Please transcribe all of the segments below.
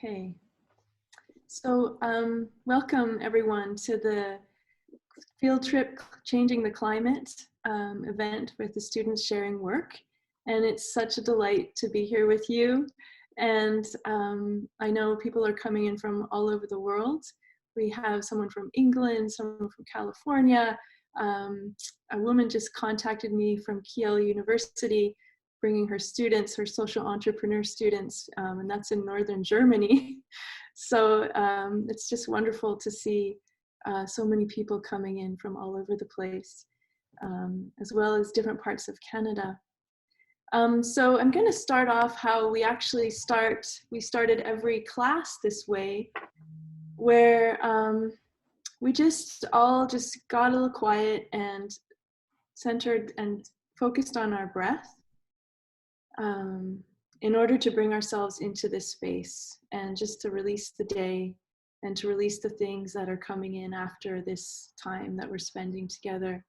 Okay, so welcome everyone to the field trip Changing the Climate event with the students sharing work. And it's such a delight to be here with you. And I know people are coming in from all over the world. We have someone from England, someone from California. A woman just contacted me from Kiel University, bringing her students, her social entrepreneur students, and that's in northern Germany. So it's just wonderful to see so many people coming in from all over the place, as well as different parts of Canada. So I'm going to start off how we actually start. We started every class this way, where we all just got a little quiet and centered and focused on our breath in order to bring ourselves into this space and just to release the day and to release the things that are coming in after this time that we're spending together.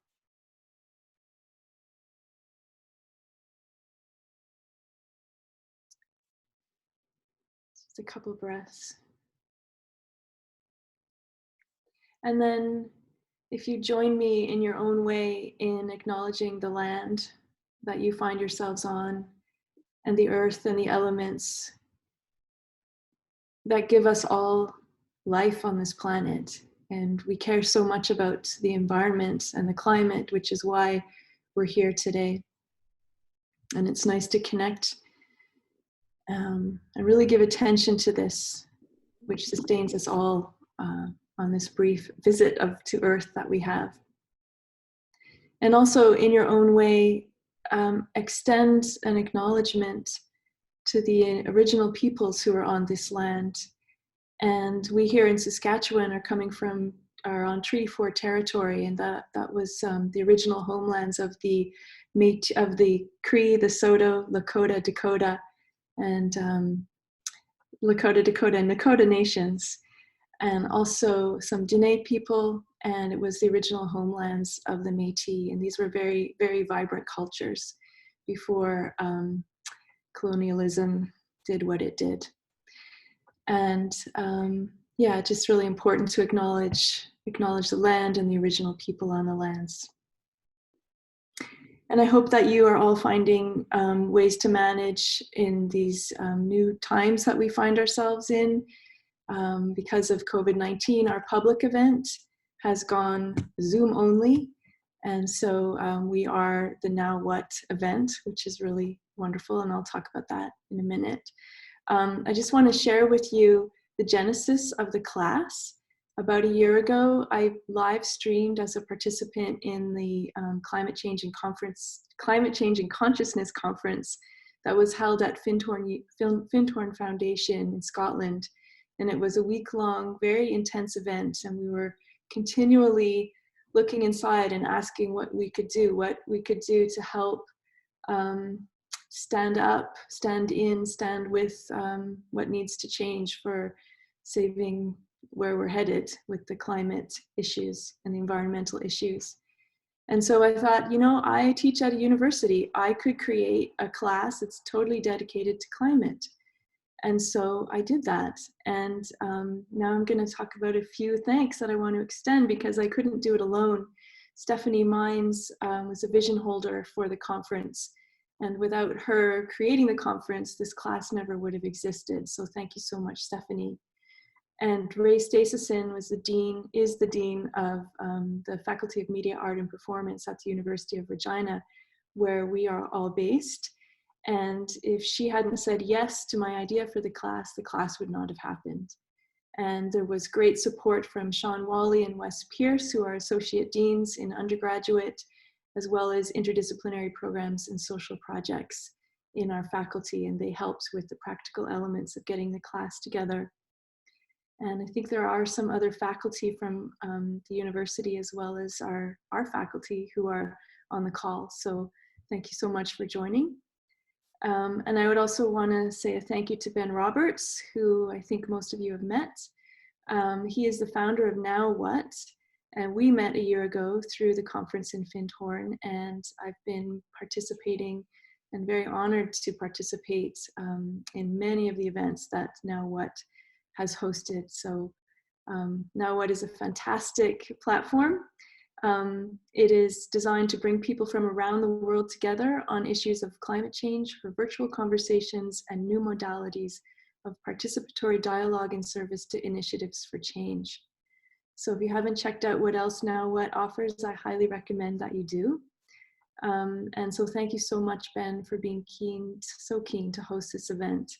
Just a couple breaths. And then if you join me in your own way in acknowledging the land that you find yourselves on and the earth and the elements that give us all life on this planet. And we care so much about the environment and the climate, which is why we're here today. And it's nice to connect and really give attention to this, which sustains us all on this brief visit to Earth that we have. And also in your own way, extend an acknowledgement to the original peoples who are on this land. And we here in Saskatchewan are on Treaty 4 territory, and that was the original homelands of the Cree, the Saulteaux, Lakota, Dakota, and Lakota, Dakota, and Nakota nations, and also some Dene people, and it was the original homelands of the Métis, and these were very, very vibrant cultures before colonialism did what it did. And yeah, just really important to acknowledge the land and the original people on the lands. And I hope that you are all finding ways to manage in these new times that we find ourselves in. Because of COVID-19, our public event has gone Zoom only. And so we are the Now What event, which is really wonderful. And I'll talk about that in a minute. I just want to share with you the genesis of the class. About a year ago, I live streamed as a participant in the Climate Change and Consciousness Conference that was held at Findhorn Foundation in Scotland. And it was a week-long, very intense event. And we were continually looking inside and asking what we could do to help stand up, stand in, stand with what needs to change for saving where we're headed with the climate issues and the environmental issues. And so I thought, I teach at a university. I could create a class that's totally dedicated to climate. And so I did that. And now I'm going to talk about a few thanks that I want to extend because I couldn't do it alone. Stephanie Mines was a vision holder for the conference. And without her creating the conference, this class never would have existed. So thank you so much, Stephanie. And Ray Stasison is the dean of the Faculty of Media, Art and Performance at the University of Regina, where we are all based. And if she hadn't said yes to my idea for the class would not have happened. And there was great support from Sean Wally and Wes Pierce, who are associate deans in undergraduate, as well as interdisciplinary programs and social projects in our faculty. And they helped with the practical elements of getting the class together. And I think there are some other faculty from the university as well as our faculty who are on the call. So thank you so much for joining. And I would also want to say a thank you to Ben Roberts, who I think most of you have met. He is the founder of Now What, and we met a year ago through the conference in Findhorn, and I've been participating and very honored to participate in many of the events that Now What has hosted. So Now What is a fantastic platform. It is designed to bring people from around the world together on issues of climate change for virtual conversations and new modalities of participatory dialogue in service to initiatives for change. So if you haven't checked out what else Now What offers, I highly recommend that you do. And so thank you so much, Ben, for being so keen to host this event.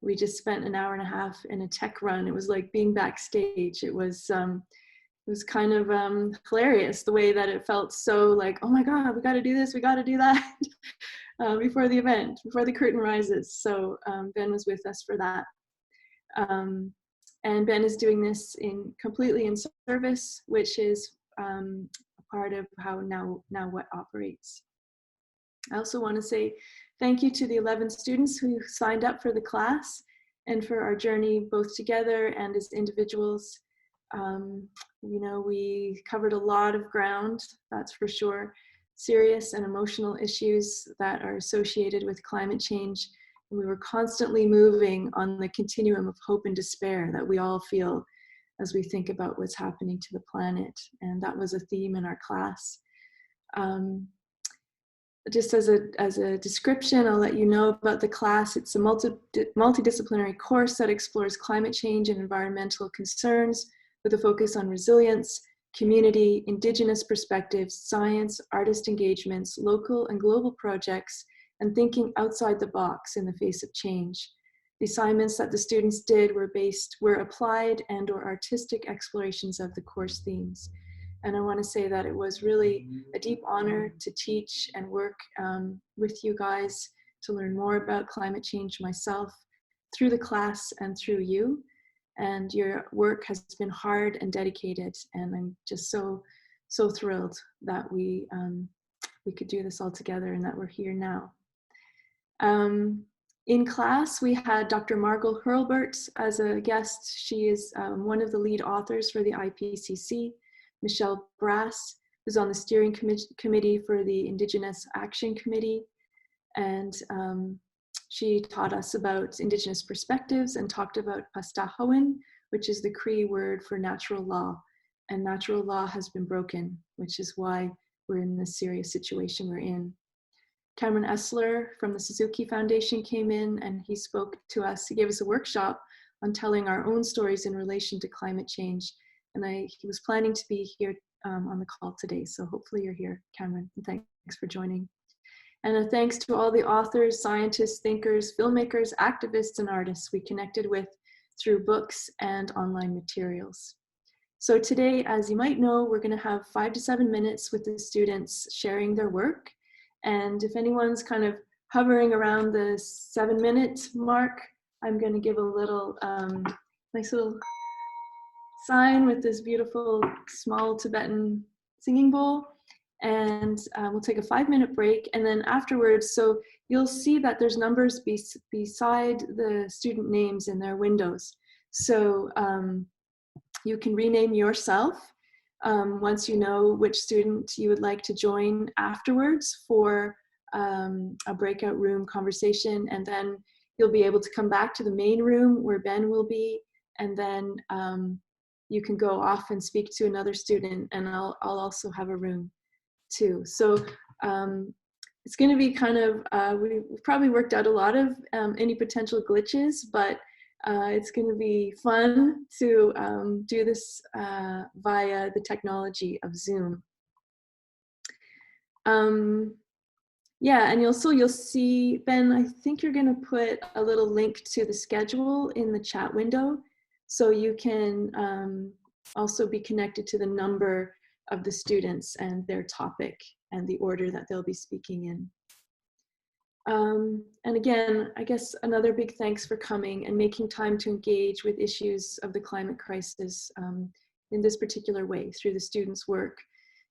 We just spent an hour and a half in a tech run. It was like being backstage. It was kind of hilarious the way that it felt, so like, oh my God, we got to do this, we got to do that before the event, before the curtain rises. So Ben was with us for that. And Ben is doing this completely in service, which is a part of how Now What operates. I also want to say thank you to the 11 students who signed up for the class and for our journey both together and as individuals. You know, we covered a lot of ground, that's for sure. Serious and emotional issues that are associated with climate change. And we were constantly moving on the continuum of hope and despair that we all feel as we think about what's happening to the planet. And that was a theme in our class. Just as a description, I'll let you know about the class. It's a multidisciplinary course that explores climate change and environmental concerns with a focus on resilience, community, Indigenous perspectives, science, artist engagements, local and global projects, and thinking outside the box in the face of change. The assignments that the students did were applied and or artistic explorations of the course themes. And I want to say that it was really a deep honor to teach and work with you guys to learn more about climate change myself through the class and through you. And your work has been hard and dedicated, and I'm just so thrilled that we could do this all together and that we're here now. In class, we had Dr. Margot Hurlbert as a guest. She is one of the lead authors for the IPCC. Michelle Brass, who's on the steering committee for the Indigenous Action Committee. And she taught us about Indigenous perspectives and talked about Pastahowin, which is the Cree word for natural law. And natural law has been broken, which is why we're in this serious situation we're in. Cameron Essler from the Suzuki Foundation came in and he spoke to us. He gave us a workshop on telling our own stories in relation to climate change. And he was planning to be here on the call today. So hopefully you're here, Cameron, and thanks for joining. And a thanks to all the authors, scientists, thinkers, filmmakers, activists, and artists we connected with through books and online materials. So today, as you might know, we're going to have 5 to 7 minutes with the students sharing their work. And if anyone's kind of hovering around the 7-minute mark, I'm going to give a little nice little sign with this beautiful small Tibetan singing bowl. And we'll take a 5-minute break. And then afterwards, so you'll see that there's numbers beside the student names in their windows. So you can rename yourself once you know which student you would like to join afterwards for a breakout room conversation. And then you'll be able to come back to the main room where Ben will be. And then you can go off and speak to another student, and I'll also have a room too. So it's going to be kind of, we've probably worked out a lot of any potential glitches, but it's going to be fun to do this via the technology of Zoom. Yeah, and you'll see, Ben, I think you're going to put a little link to the schedule in the chat window, so you can also be connected to the number of the students and their topic and the order that they'll be speaking in. And again, I guess another big thanks for coming and making time to engage with issues of the climate crisis in this particular way through the students' work.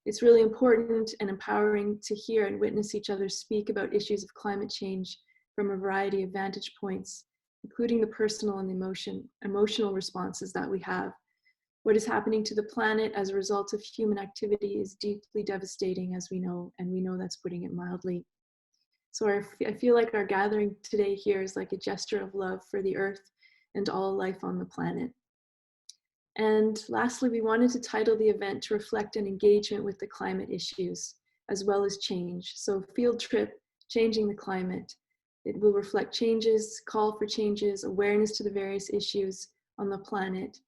It's really important and empowering to hear and witness each other speak about issues of climate change from a variety of vantage points, including the personal and emotional responses that we have. What is happening to the planet as a result of human activity is deeply devastating, as we know, and we know that's putting it mildly. So I feel like our gathering today here is like a gesture of love for the earth and all life on the planet. And lastly, we wanted to title the event to reflect an engagement with the climate issues, as well as change. So field trip, changing the climate. It will reflect changes, call for changes, awareness to the various issues on the planet.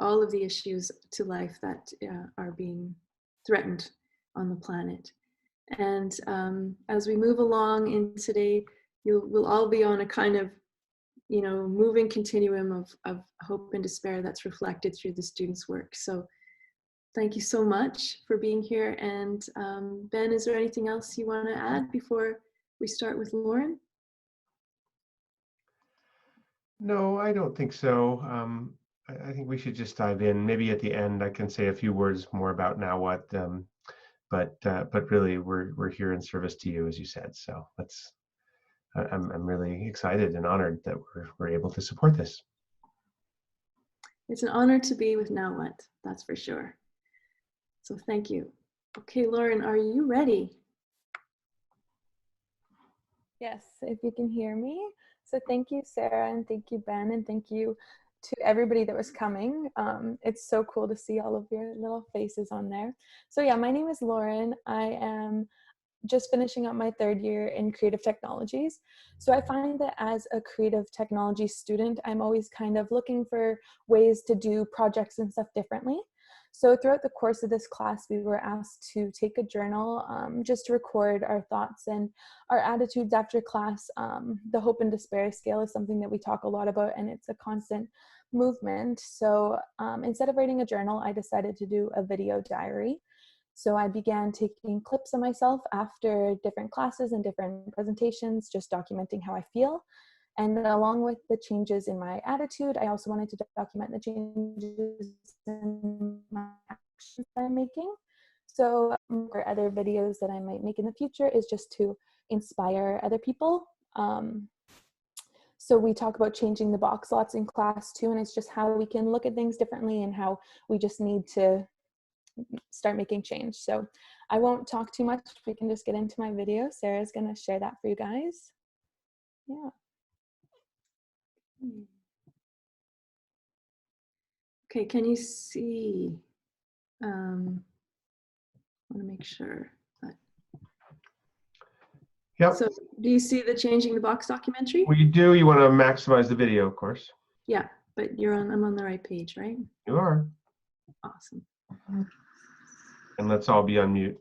All of the issues to life that are being threatened on the planet. And as we move along in today, we'll all be on a kind of, moving continuum of hope and despair that's reflected through the students' work. So thank you so much for being here. And Ben, is there anything else you want to add before we start with Lauren? No, I don't think so. I think we should just dive in. Maybe at the end I can say a few words more about now what, but really we're here in service to you, as you said. So I'm really excited and honored that we're able to support this. It's an honor to be with Now What, that's for sure. So thank you. Okay, Lauren, are you ready? Yes, if you can hear me. So thank you, Sarah, and thank you, Ben, and thank you to everybody that was coming. It's so cool to see all of your little faces on there. So yeah, my name is Lauren. I am just finishing up my 3rd year in creative technologies. So I find that as a creative technology student, I'm always kind of looking for ways to do projects and stuff differently. So throughout the course of this class, we were asked to take a journal just to record our thoughts and our attitudes after class. The hope and despair scale is something that we talk a lot about, and it's a constant movement. So instead of writing a journal, I decided to do a video diary. So I began taking clips of myself after different classes and different presentations, just documenting how I feel. And along with the changes in my attitude, I also wanted to document the changes in my actions that I'm making. So or other videos that I might make in the future is just to inspire other people. So we talk about changing the box lots in class too, and it's just how we can look at things differently and how we just need to start making change. So I won't talk too much. We can just get into my video. Sarah's going to share that for you guys. Yeah. Okay, can you see? I want to make sure. Yep. So do you see the Changing the Box documentary? Well, you do. You want to maximize the video, of course. Yeah, but I'm on the right page, right? You are. Awesome. And let's all be on mute.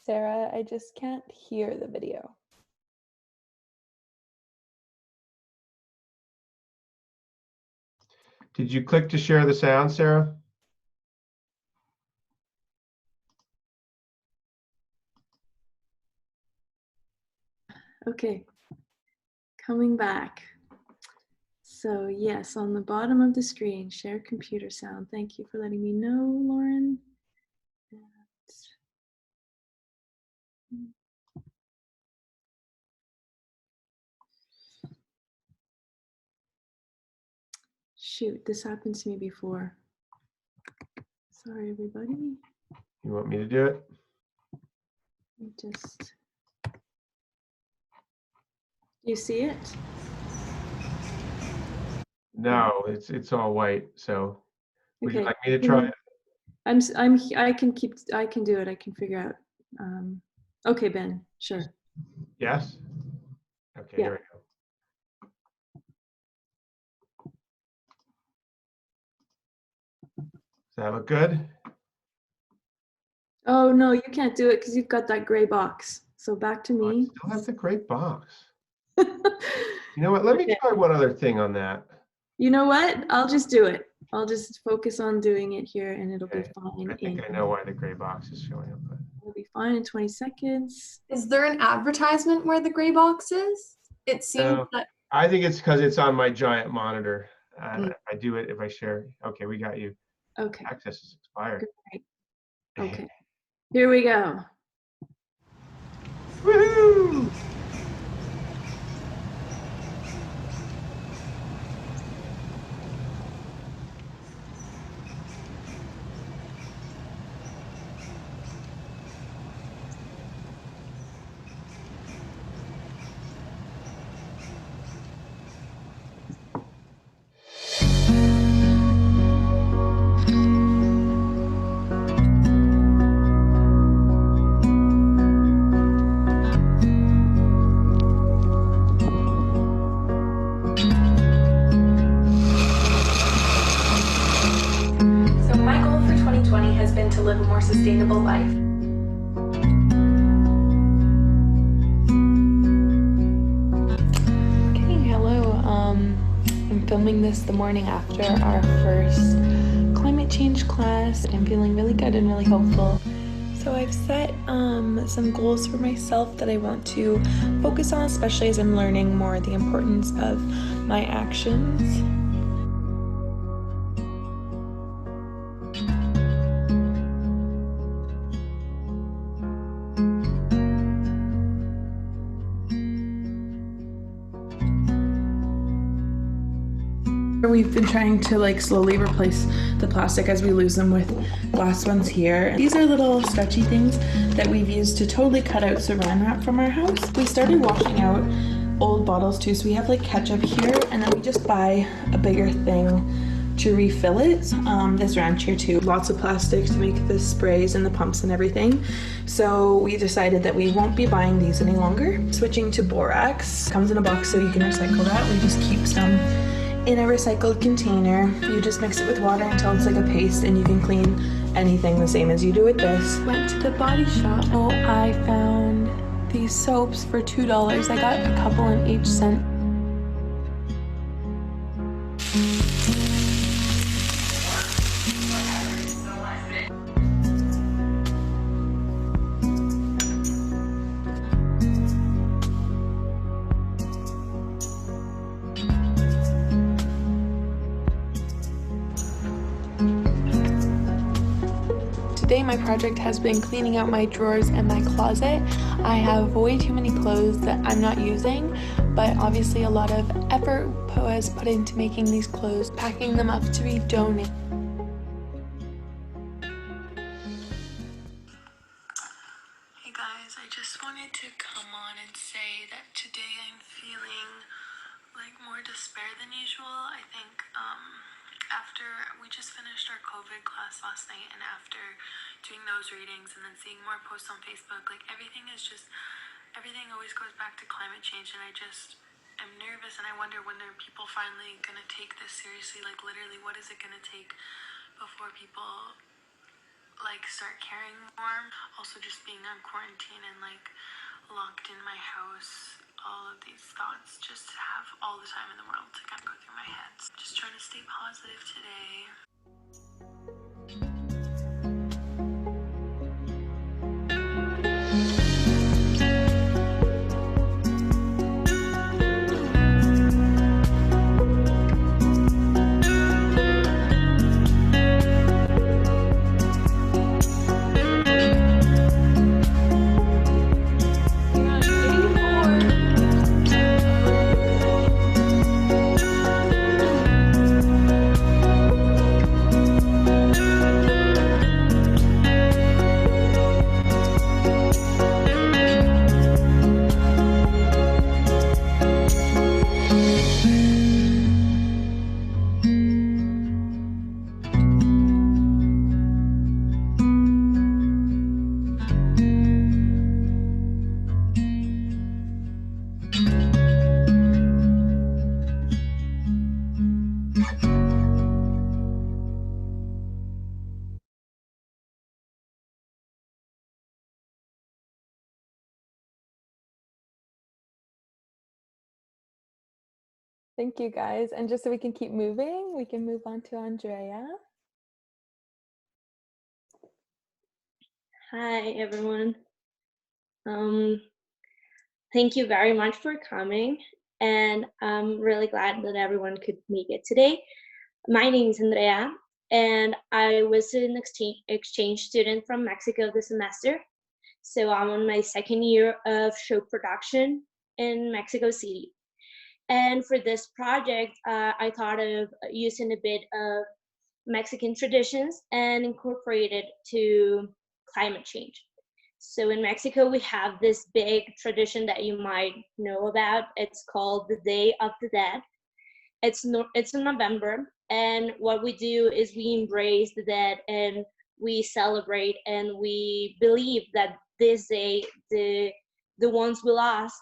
Sarah, I just can't hear the video. Did you click to share the sound, Sarah? Okay, coming back. So yes, on the bottom of the screen, share computer sound. Thank you for letting me know, Lauren. Shoot, this happened to me before. Sorry, everybody. You want me to do it? Just, you see it? No, it's all white. So would you Okay. like me to try it? I can do it. I can figure out. Okay, Ben, sure. Yes. Okay, Yeah. here we go. Does that look good? Oh no, you can't do it because you've got that gray box. So back to Oh, I me. still have the great box. You know what? Let me try one other thing on that. You know what? I'll just do it. I'll just focus on doing it here and it'll be fine. I think I know why the gray box is showing up. But it'll be fine in 20 seconds. Is there an advertisement where the gray box is? It seems that. I think it's because it's on my giant monitor. If I do it, if I share. Okay, we got you. Okay. Access is expired. Great. Okay. Here we go. Woohoo! live a more sustainable life. Okay, hello. I'm filming this the morning after our first climate change class. I'm feeling really good and really hopeful. So I've set some goals for myself that I want to focus on, especially as I'm learning more the importance of my actions. We've been trying to slowly replace the plastic as we lose them with glass ones here. These are little stretchy things that we've used to totally cut out saran wrap from our house. We started washing out old bottles too, so we have ketchup here, and then we just buy a bigger thing to refill it. This ranch here too, lots of plastic to make the sprays and the pumps and everything. So we decided that we won't be buying these any longer. Switching to borax, comes in a box so you can recycle that. We just keep some in a recycled container. You just mix it with water until it's like a paste, and you can clean anything the same as you do with this. Went to the body shop. Oh, I found these soaps for $2. I got a couple in each scent. Today my project has been cleaning out my drawers and my closet. I have way too many clothes that I'm not using, but obviously a lot of effort was put into making these clothes, packing them up to be donated. Hey guys, I just wanted to come on and say that today I'm feeling more despair than usual. I think after we just finished our COVID class last night, and after doing those readings and then seeing more posts on Facebook, everything always goes back to climate change, and I just am nervous, and I wonder when are people finally gonna take this seriously. Literally, what is it gonna take before people start caring more? Also, just being on quarantine and locked in my house, all of these thoughts just have all the time in the world to kind of go through my head. Just trying to stay positive today. Thank you guys. And just so we can keep moving, we can move on to Andrea. Hi, everyone. Thank you very much for coming, and I'm really glad that everyone could make it today. My name is Andrea, and I was an exchange student from Mexico this semester. So I'm on my second year of show production in Mexico City. And for this project, I thought of using a bit of Mexican traditions and incorporate it to climate change. So in Mexico, we have this big tradition that you might know about. It's called the Day of the Dead. It's in November, and what we do is we embrace the dead, and we celebrate, and we believe that this day, the ones we lost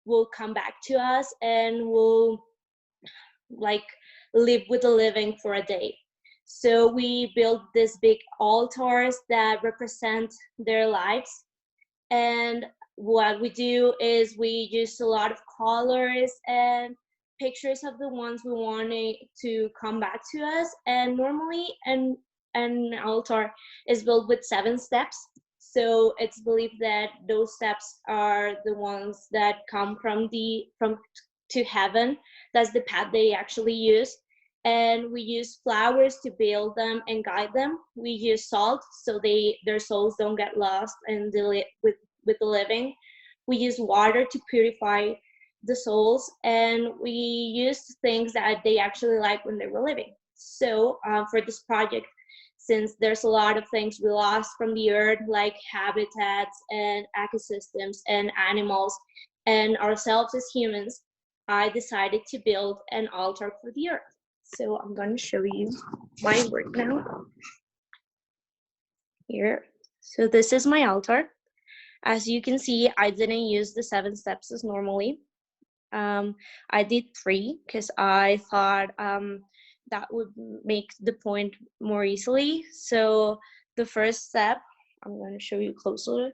will come back to us, and will live with the living for a day. So we built these big altars that represent their lives. And what we do is we use a lot of colors and pictures of the ones we wanted to come back to us. And normally an altar is built with 7 steps. So it's believed that those steps are the ones that come from to heaven. That's the path they actually use. And we use flowers to build them and guide them. We use salt so their souls don't get lost and with the living. We use water to purify the souls, and we use things that they actually like when they were living. So for this project, since there's a lot of things we lost from the earth, like habitats and ecosystems and animals and ourselves as humans, I decided to build an altar for the earth. So I'm going to show you my work now. Here. So this is my altar. As you can see, I didn't use the 7 steps as normally. I did 3 because I thought that would make the point more easily. So the first step, I'm going to show you closer.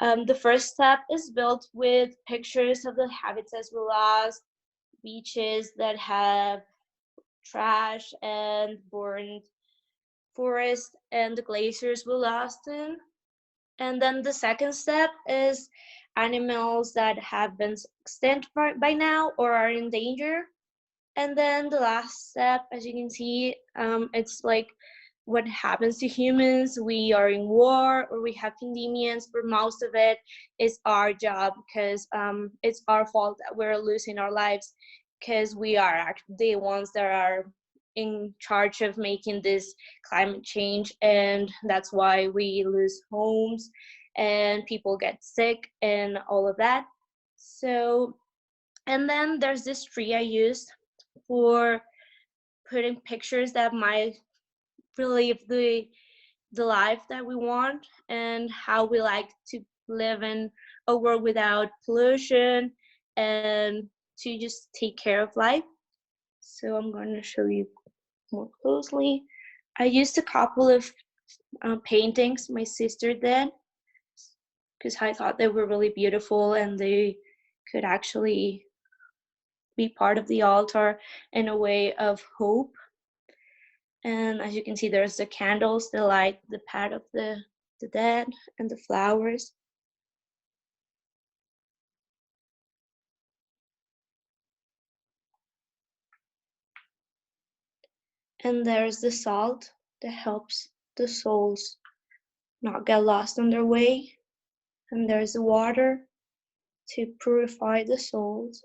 The first step is built with pictures of the habitats we lost, beaches that have trash and burned forests, and the glaciers we lost in. And then the second step is animals that have been extinct by now or are in danger. And then the last step, as you can see, it's like what happens to humans. We are in war or we have pandemics, but most of it is our job because it's our fault that we're losing our lives because we are the ones that are in charge of making this climate change, and that's why we lose homes and people get sick and all of that. So, and then there's this tree I used for putting pictures that might relive the life that we want and how we like to live in a world without pollution and to just take care of life. So I'm going to show you more closely. I used a couple of paintings my sister did because I thought they were really beautiful and they could actually be part of the altar in a way of hope. And as you can see, there's the candles, the light, the path of the dead, and the flowers. And there's the salt that helps the souls not get lost on their way. And there's the water to purify the souls.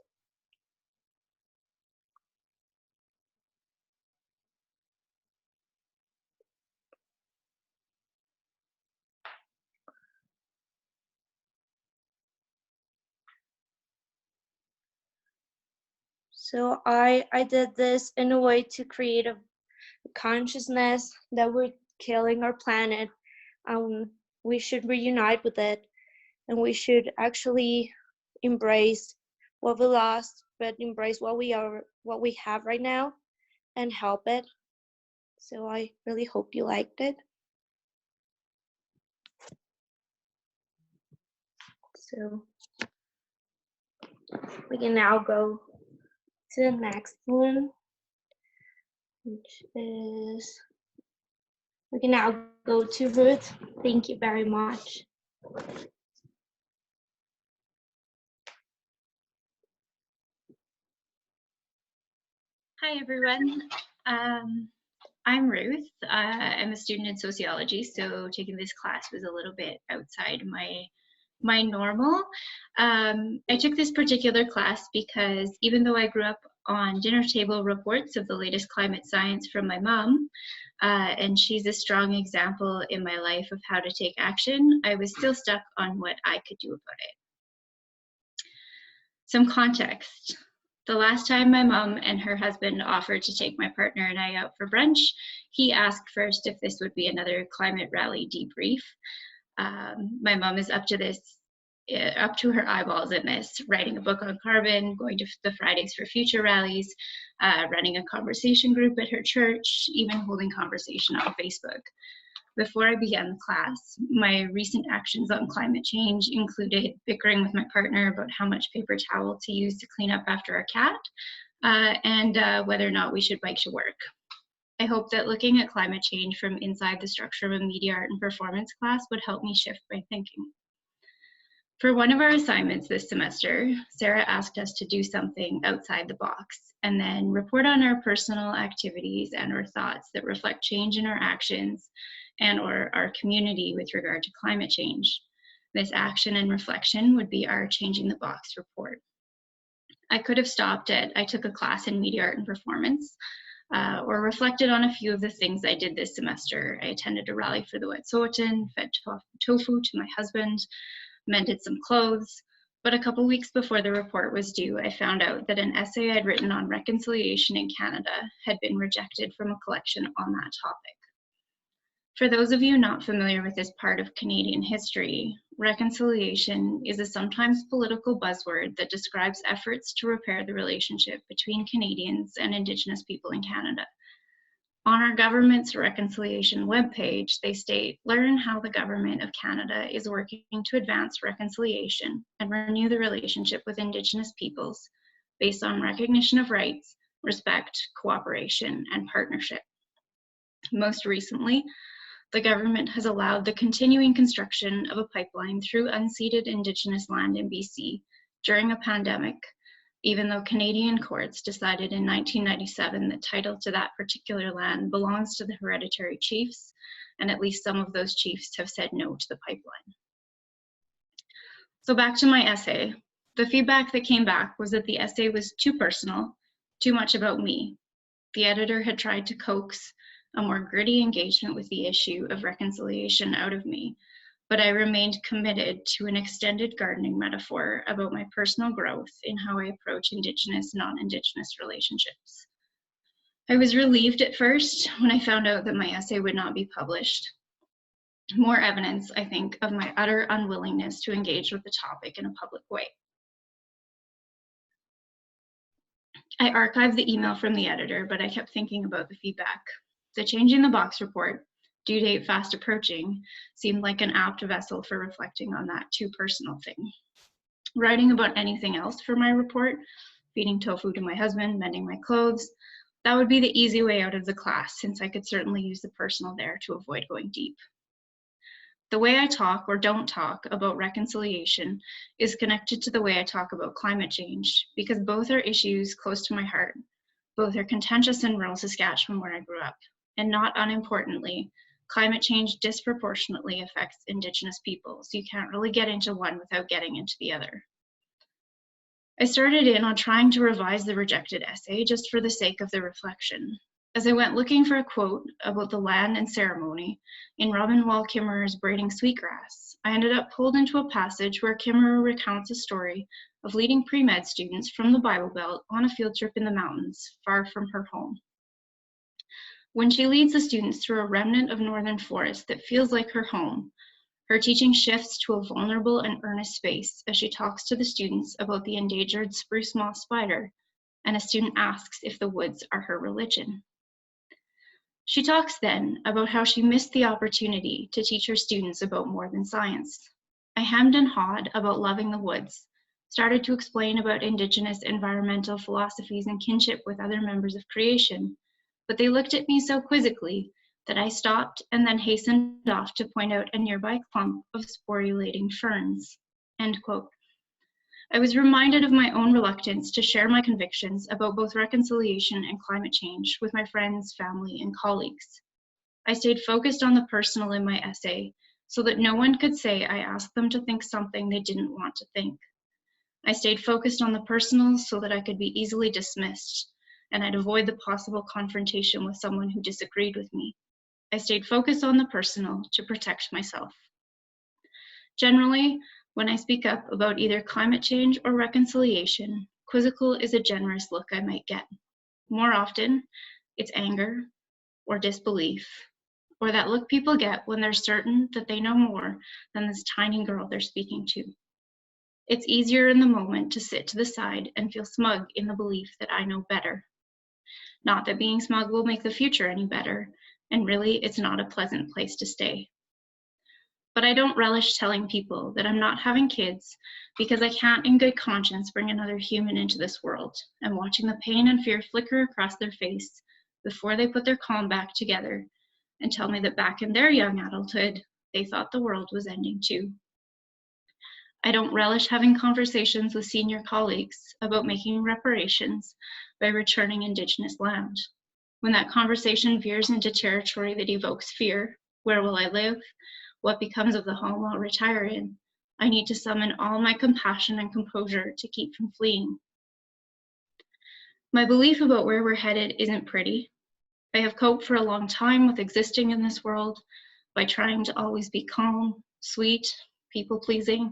So I did this in a way to create a consciousness that we're killing our planet. We should reunite with it, and we should actually embrace what we lost, but embrace what we have right now, and help it. So I really hope you liked it. So we can now go to the next one, which is, we can now go to Ruth. Thank you very much. Hi, everyone. I'm Ruth. I'm a student in sociology, so taking this class was a little bit outside my normal. I took this particular class because even though I grew up on dinner table reports of the latest climate science from my mom, and she's a strong example in my life of how to take action, I was still stuck on what I could do about it. Some context. The last time my mom and her husband offered to take my partner and I out for brunch, he asked first if this would be another climate rally debrief. My mom is up to this up to her eyeballs in this, writing a book on carbon, going to the Fridays for Future rallies, running a conversation group at her church, even holding conversation on Facebook. Before I began the class, my recent actions on climate change included bickering with my partner about how much paper towel to use to clean up after our cat, and whether or not we should bike to work. I hope that looking at climate change from inside the structure of a media art and performance class would help me shift my thinking. For one of our assignments this semester, Sarah asked us to do something outside the box and then report on our personal activities and or thoughts that reflect change in our actions and or our community with regard to climate change. This action and reflection would be our Changing the Box report. I could have stopped at, I took a class in media art and performance, or reflected on a few of the things I did this semester. I attended a rally for the Wet'suwet'en, fed tofu to my husband, mended some clothes, but a couple weeks before the report was due, I found out that an essay I'd written on reconciliation in Canada had been rejected from a collection on that topic. For those of you not familiar with this part of Canadian history, reconciliation is a sometimes political buzzword that describes efforts to repair the relationship between Canadians and Indigenous people in Canada. On our government's reconciliation webpage, they state, learn how the government of Canada is working to advance reconciliation and renew the relationship with Indigenous peoples based on recognition of rights, respect, cooperation, and partnership. Most recently, the government has allowed the continuing construction of a pipeline through unceded Indigenous land in BC during a pandemic, even though Canadian courts decided in 1997 that title to that particular land belongs to the hereditary chiefs, and at least some of those chiefs have said no to the pipeline. So back to my essay. The feedback that came back was that the essay was too personal, too much about me. The editor had tried to coax a more gritty engagement with the issue of reconciliation out of me, but I remained committed to an extended gardening metaphor about my personal growth in how I approach Indigenous, non-Indigenous relationships. I was relieved at first when I found out that my essay would not be published. More evidence, I think, of my utter unwillingness to engage with the topic in a public way. I archived the email from the editor, but I kept thinking about the feedback. The Changing the Box report, due date fast approaching, seemed like an apt vessel for reflecting on that too personal thing. Writing about anything else for my report, feeding tofu to my husband, mending my clothes, that would be the easy way out of the class, since I could certainly use the personal there to avoid going deep. The way I talk or don't talk about reconciliation is connected to the way I talk about climate change, because both are issues close to my heart. Both are contentious in rural Saskatchewan where I grew up. And not unimportantly, climate change disproportionately affects Indigenous people, so you can't really get into one without getting into the other. I started in on trying to revise the rejected essay just for the sake of the reflection. As I went looking for a quote about the land and ceremony in Robin Wall Kimmerer's Braiding Sweetgrass, I ended up pulled into a passage where Kimmerer recounts a story of leading pre-med students from the Bible Belt on a field trip in the mountains, far from her home. When she leads the students through a remnant of northern forest that feels like her home, her teaching shifts to a vulnerable and earnest space as she talks to the students about the endangered spruce moth spider, and a student asks if the woods are her religion. She talks then about how she missed the opportunity to teach her students about more than science. I hemmed and hawed about loving the woods, started to explain about Indigenous environmental philosophies and kinship with other members of creation, but they looked at me so quizzically that I stopped and then hastened off to point out a nearby clump of sporulating ferns, end quote. I was reminded of my own reluctance to share my convictions about both reconciliation and climate change with my friends, family, and colleagues. I stayed focused on the personal in my essay so that no one could say I asked them to think something they didn't want to think. I stayed focused on the personal so that I could be easily dismissed and I'd avoid the possible confrontation with someone who disagreed with me. I stayed focused on the personal to protect myself. Generally, when I speak up about either climate change or reconciliation, quizzical is a generous look I might get. More often, it's anger or disbelief, or that look people get when they're certain that they know more than this tiny girl they're speaking to. It's easier in the moment to sit to the side and feel smug in the belief that I know better. Not that being smug will make the future any better, and really, it's not a pleasant place to stay. But I don't relish telling people that I'm not having kids because I can't in good conscience bring another human into this world, and watching the pain and fear flicker across their face before they put their calm back together and tell me that back in their young adulthood, they thought the world was ending too. I don't relish having conversations with senior colleagues about making reparations by returning Indigenous land. When that conversation veers into territory that evokes fear, where will I live? What becomes of the home I'll retire in? I need to summon all my compassion and composure to keep from fleeing. My belief about where we're headed isn't pretty. I have coped for a long time with existing in this world by trying to always be calm, sweet, people-pleasing.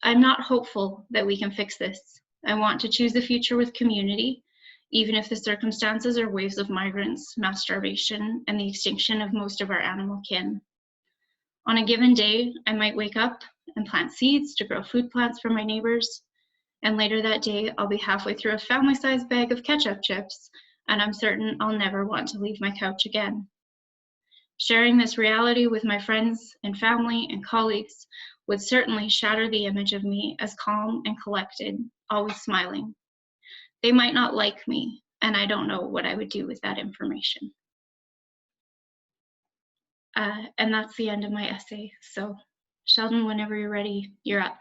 I'm not hopeful that we can fix this. I want to choose the future with community, even if the circumstances are waves of migrants, mass starvation, and the extinction of most of our animal kin. On a given day, I might wake up and plant seeds to grow food plants for my neighbors, and later that day, I'll be halfway through a family-sized bag of ketchup chips, and I'm certain I'll never want to leave my couch again. Sharing this reality with my friends and family and colleagues would certainly shatter the image of me as calm and collected, always smiling. They might not like me, and I don't know what I would do with that information. And that's the end of my essay. So Sheldon, whenever you're ready, you're up.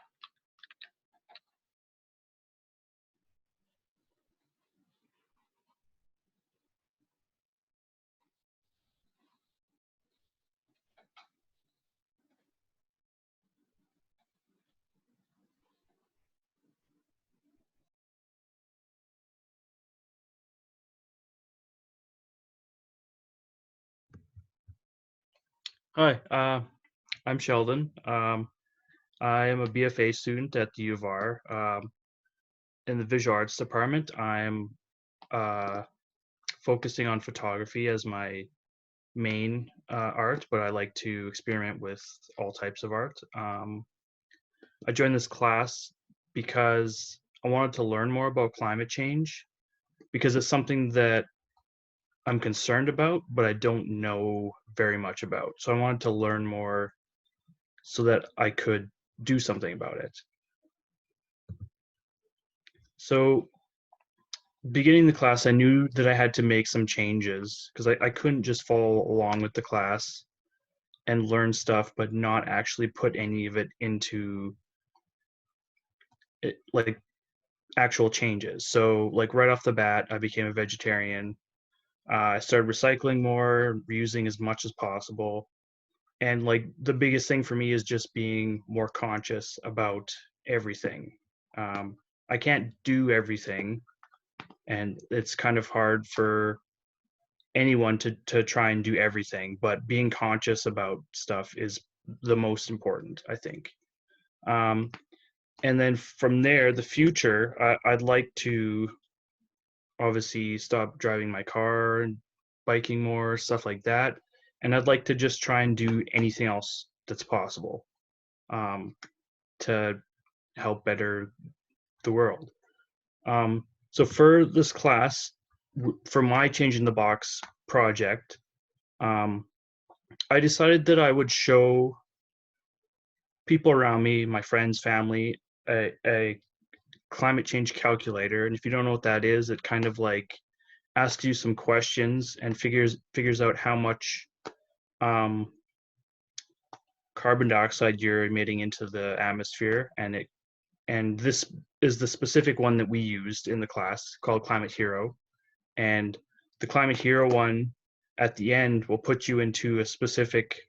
Hi, I'm Sheldon. I am a BFA student at the U of R. In the visual arts department, I'm focusing on photography as my main art, but I like to experiment with all types of art. I joined this class because I wanted to learn more about climate change, because it's something that I'm concerned about, but I don't know very much about. So I wanted to learn more so that I could do something about it. So beginning the class, I knew that I had to make some changes because I couldn't just follow along with the class and learn stuff, but not actually put any of it into it, like actual changes. So like right off the bat, I became a vegetarian. I started recycling more, reusing as much as possible. And like the biggest thing for me is just being more conscious about everything. I can't do everything, and it's kind of hard for anyone to try and do everything, but being conscious about stuff is the most important, I think. And then from there, the future, I'd like to obviously stop driving my car and biking more, stuff like that. And I'd like to just try and do anything else that's possible to help better the world. So for this class, for my Change in the Box project, I decided that I would show people around me, my friends, family, a climate change calculator. And if you don't know what that is, it kind of like asks you some questions and figures out how much carbon dioxide you're emitting into the atmosphere. And this is the specific one that we used in the class called Climate Hero. And the Climate Hero one at the end will put you into a specific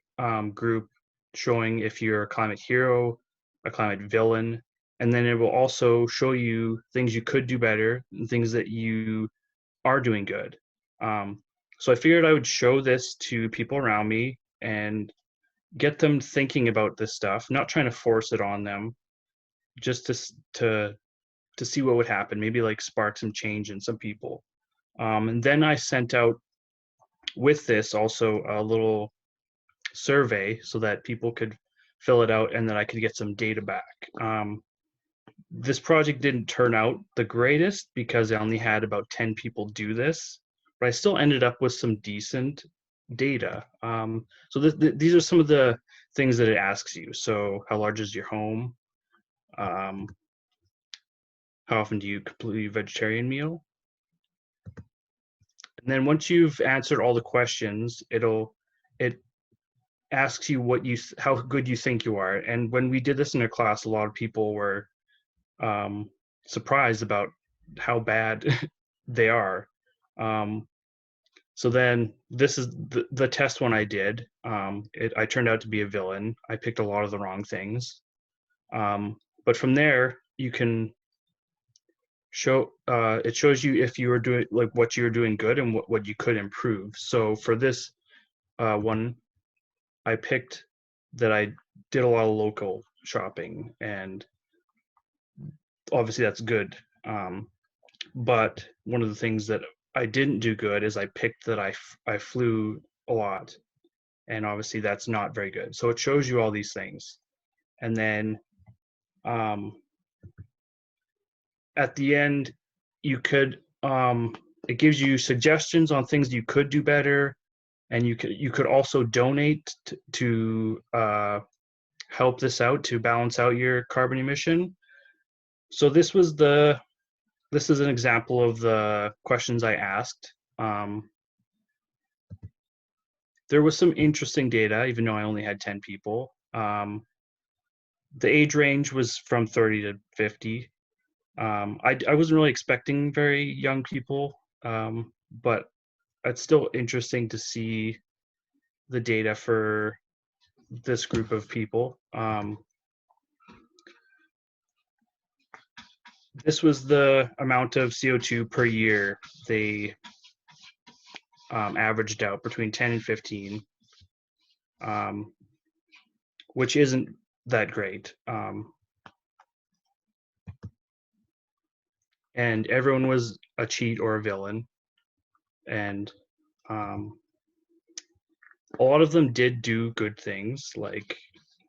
group showing if you're a climate hero, a climate villain, and then it will also show you things you could do better and things that you are doing good. So I figured I would show this to people around me and get them thinking about this stuff, not trying to force it on them, just to see what would happen, maybe like spark some change in some people. And then I sent out with this also a little survey so that people could fill it out and then I could get some data back. this project didn't turn out the greatest because I only had about 10 people do this, but I still ended up with some decent data. So these are some of the things that it asks you. So how large is your home? How often do you complete a vegetarian meal? And then once you've answered all the questions, it asks you how good you think you are. And when we did this in a class, a lot of people were surprised about how bad they are. So then this is the test one I did. I turned out to be a villain. I picked a lot of the wrong things. But from there, you can it shows you if you were doing like what you were doing good and what you could improve. So for this one, I picked that I did a lot of local shopping, and obviously that's good. But one of the things that I didn't do good is I picked that I flew a lot, and obviously that's not very good. So it shows you all these things, and then at the end, you could it gives you suggestions on things you could do better, and you could also donate to help this out to balance out your carbon emission. So this is an example of the questions I asked. There was some interesting data, even though I only had 10 people. The age range was from 30 to 50. I wasn't really expecting very young people, but it's still interesting to see the data for this group of people. This was the amount of CO2 per year they averaged out between 10 and 15, which isn't that great. And everyone was a cheat or a villain. And a lot of them did do good things like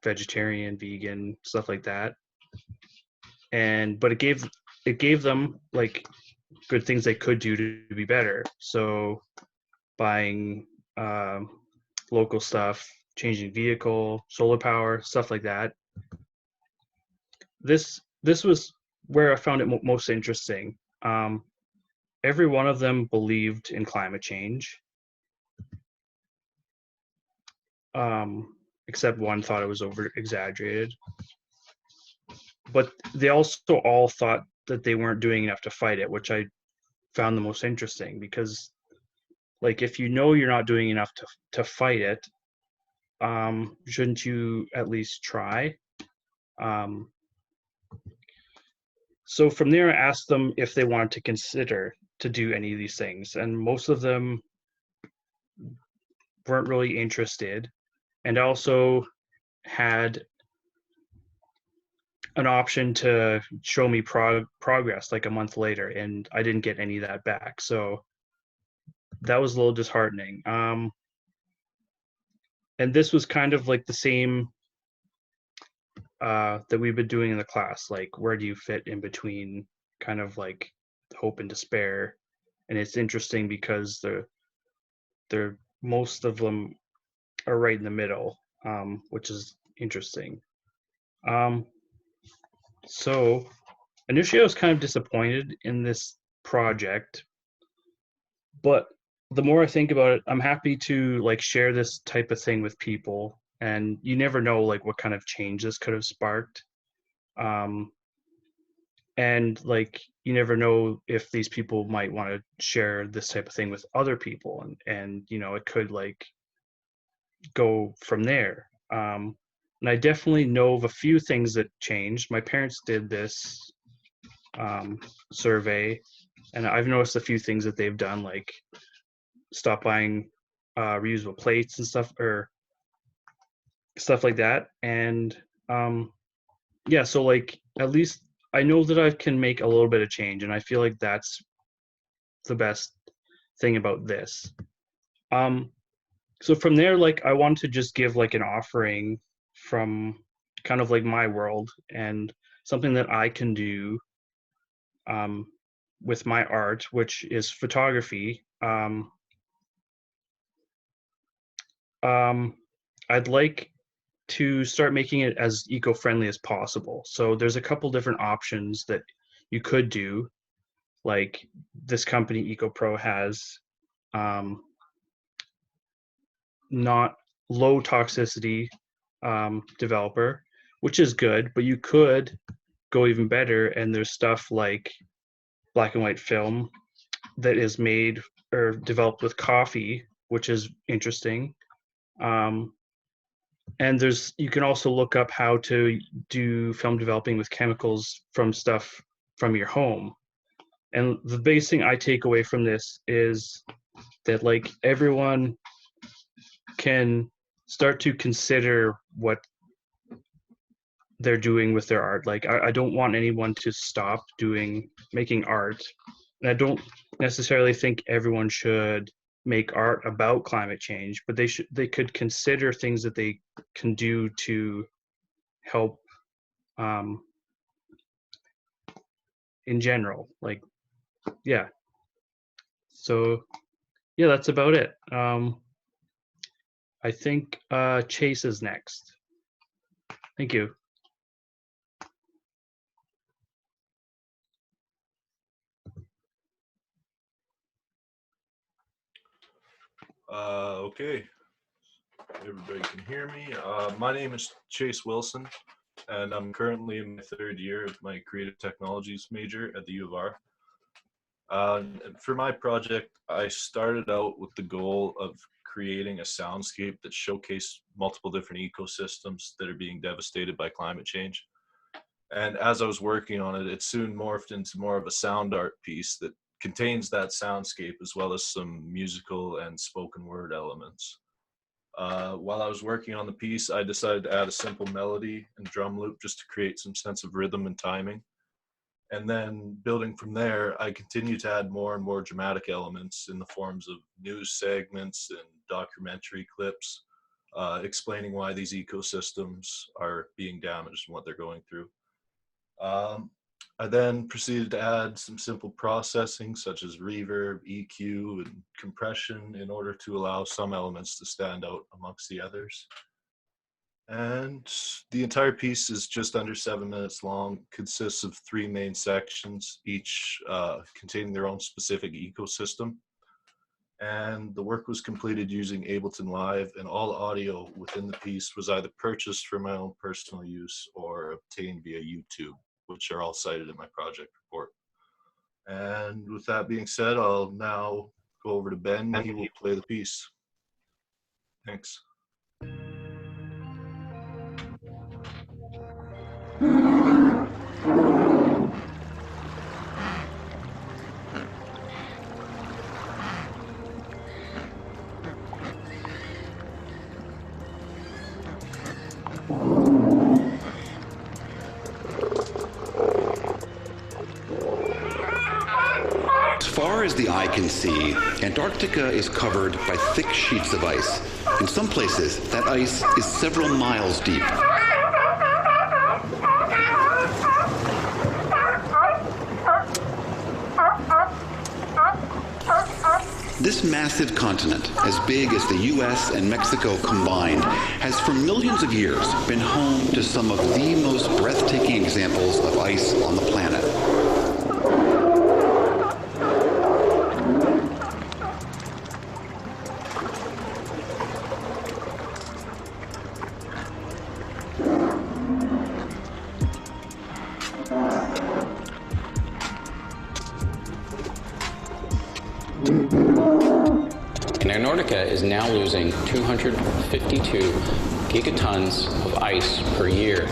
vegetarian, vegan, stuff like that. But it gave them like good things they could do to be better. So buying local stuff, changing vehicle, solar power, stuff like that. This was where I found it most interesting. Every one of them believed in climate change, except one thought it was over exaggerated. But they also all thought that they weren't doing enough to fight it, which I found the most interesting, because like if you know you're not doing enough to fight it, shouldn't you at least try? So from there, I asked them if they wanted to consider to do any of these things, and most of them weren't really interested. And I also had an option to show me progress like a month later, and I didn't get any of that back. So that was a little disheartening. And this was kind of like the same that we've been doing in the class, like where do you fit in between kind of like hope and despair. And it's interesting because they're most of them are right in the middle, which is interesting. So initially I was kind of disappointed in this project, but the more I think about it, I'm happy to like share this type of thing with people, and you never know like what kind of change this could have sparked. And like you never know if these people might want to share this type of thing with other people, and you know, it could like go from there. And I definitely know of a few things that changed. My parents did this survey, and I've noticed a few things that they've done, like stop buying reusable plates and stuff, or stuff like that. And yeah, so like at least I know that I can make a little bit of change, and I feel like that's the best thing about this. So from there, like I want to just give like an offering from kind of like my world, and something that I can do with my art, which is photography. I'd like to start making it as eco-friendly as possible. So there's a couple different options that you could do, like this company EcoPro has not low toxicity developer, which is good, but you could go even better, and there's stuff like black and white film that is made or developed with coffee, which is interesting. And you can also look up how to do film developing with chemicals from stuff from your home. And the biggest thing I take away from this is that like everyone can start to consider what they're doing with their art. Like I don't want anyone to stop making art. And I don't necessarily think everyone should make art about climate change, but they could consider things that they can do to help in general. Like, yeah. So yeah, that's about it. I think Chase is next. Thank you. Okay, everybody can hear me. My name is Chase Wilson, and I'm currently in my third year of my creative technologies major at the U of R. For my project, I started out with the goal of creating a soundscape that showcased multiple different ecosystems that are being devastated by climate change. And as I was working on it, it soon morphed into more of a sound art piece that contains that soundscape as well as some musical and spoken word elements. While I was working on the piece, I decided to add a simple melody and drum loop just to create some sense of rhythm and timing. And then building from there, I continued to add more and more dramatic elements in the forms of news segments and documentary clips, explaining why these ecosystems are being damaged and what they're going through. I then proceeded to add some simple processing such as reverb, EQ, and compression in order to allow some elements to stand out amongst the others. And the entire piece is just under 7 minutes long, consists of 3 main sections, each containing their own specific ecosystem. And the work was completed using Ableton Live, and all audio within the piece was either purchased for my own personal use or obtained via YouTube, which are all cited in my project report. And with that being said, I'll now go over to Ben. He will play the piece. Thanks. As far as the eye can see, Antarctica is covered by thick sheets of ice. In some places, that ice is several miles deep. This massive continent, as big as the US and Mexico combined, has for millions of years been home to some of the most breathtaking examples of ice on the planet. Antarctica is now losing 252 gigatons of ice per year.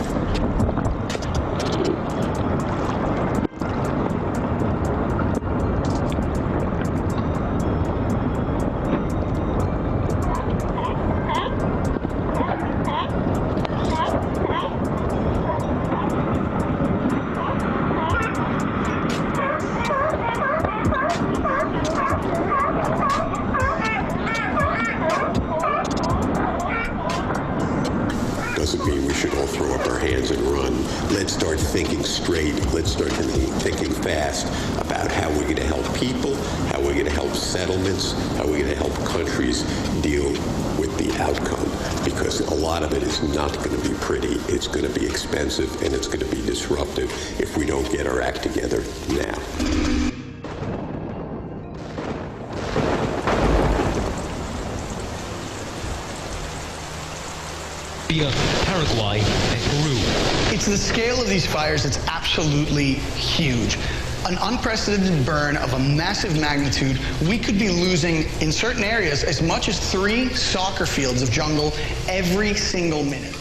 should all throw up our hands and run. Let's start thinking straight. Let's start thinking fast about how we're going to help people, how we're going to help settlements, how we're going to help countries deal with the outcome. Because a lot of it is not going to be pretty. It's going to be expensive, and it's going to be disruptive if we don't get our act together now. Paraguay, and Peru. It's the scale of these fires that's absolutely huge. An unprecedented burn of a massive magnitude. We could be losing, in certain areas, as much as 3 soccer fields of jungle every single minute.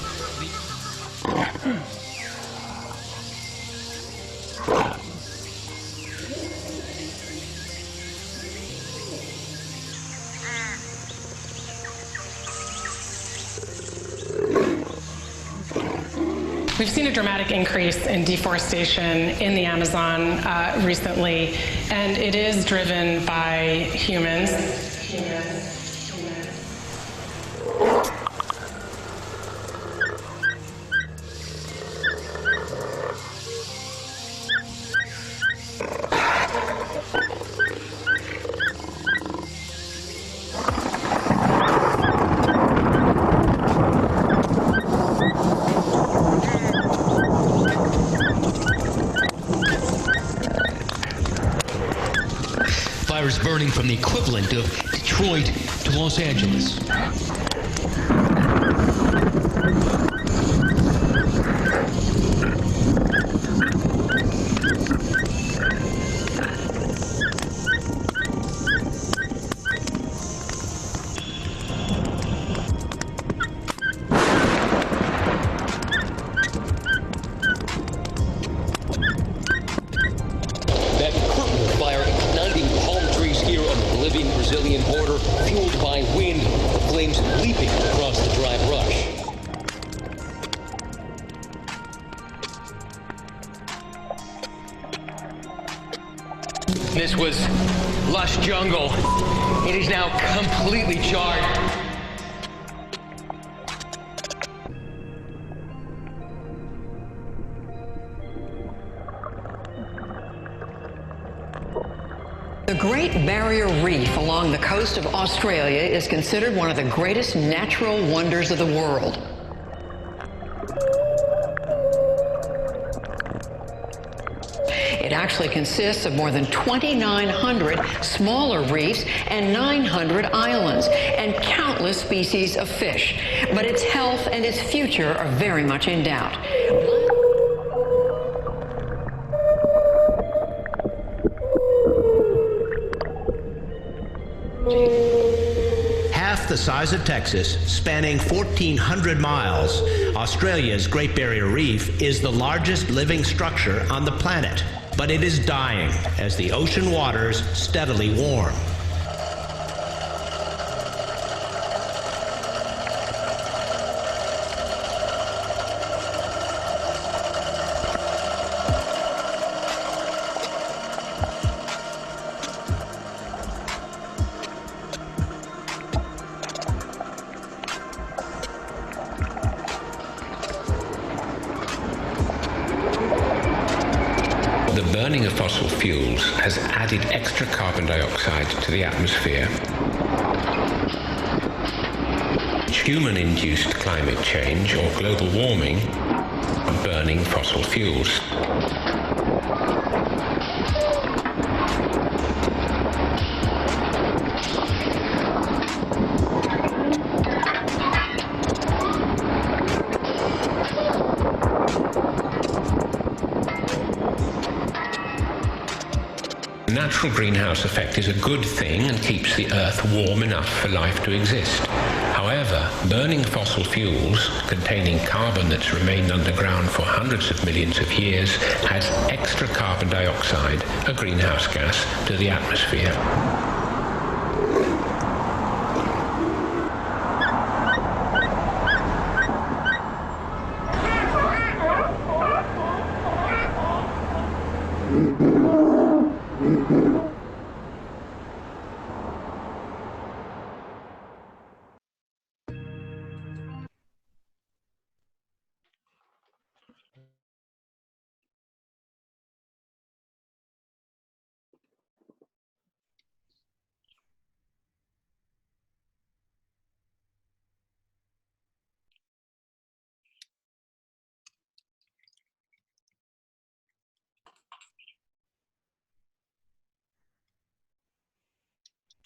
We've seen a dramatic increase in deforestation in the Amazon recently, and it is driven by humans. Fires burning from the equivalent of Detroit to Los Angeles. Brazilian border, fueled by wind, the flames leaping across the dry brush. This was lush jungle. It is now completely charred. The Great Barrier Reef along the coast of Australia is considered one of the greatest natural wonders of the world. It actually consists of more than 2,900 smaller reefs and 900 islands and countless species of fish. But its health and its future are very much in doubt. Half the size of Texas, spanning 1,400 miles, Australia's Great Barrier Reef is the largest living structure on the planet. But it is dying as the ocean waters steadily warm. The burning of fossil fuels has added extra carbon dioxide to the atmosphere. Human-induced climate change or global warming from burning fossil fuels. The natural greenhouse effect is a good thing and keeps the Earth warm enough for life to exist. However, burning fossil fuels containing carbon that's remained underground for hundreds of millions of years adds extra carbon dioxide, a greenhouse gas, to the atmosphere.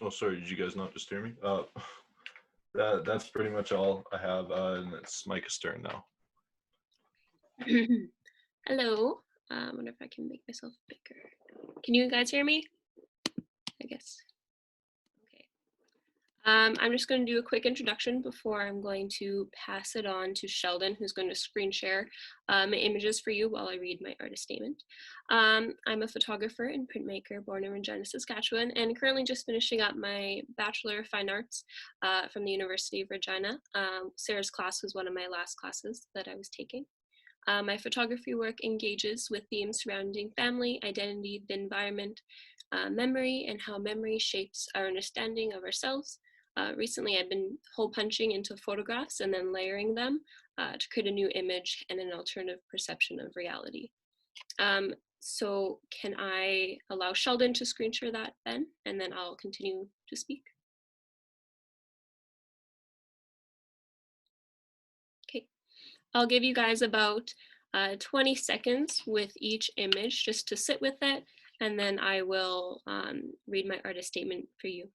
Oh, sorry, did you guys not just hear me? That's pretty much all I have, and it's Micah's turn now. Hello. I wonder if I can make myself bigger. Can you guys hear me? I guess. Okay. I'm just going to do a quick introduction before I'm going to pass it on to Sheldon, who's going to screen share my images for you while I read my artist statement. I'm a photographer and printmaker born in Regina, Saskatchewan, and currently just finishing up my Bachelor of Fine Arts from the University of Regina. Sarah's class was one of my last classes that I was taking. My photography work engages with themes surrounding family, identity, the environment, memory, and how memory shapes our understanding of ourselves. Recently, I've been hole punching into photographs and then layering them to create a new image and an alternative perception of reality. So can I allow Sheldon to screen share that then, and then I'll continue to speak? Okay, I'll give you guys about 20 seconds with each image just to sit with it, and then I will read my artist statement for you.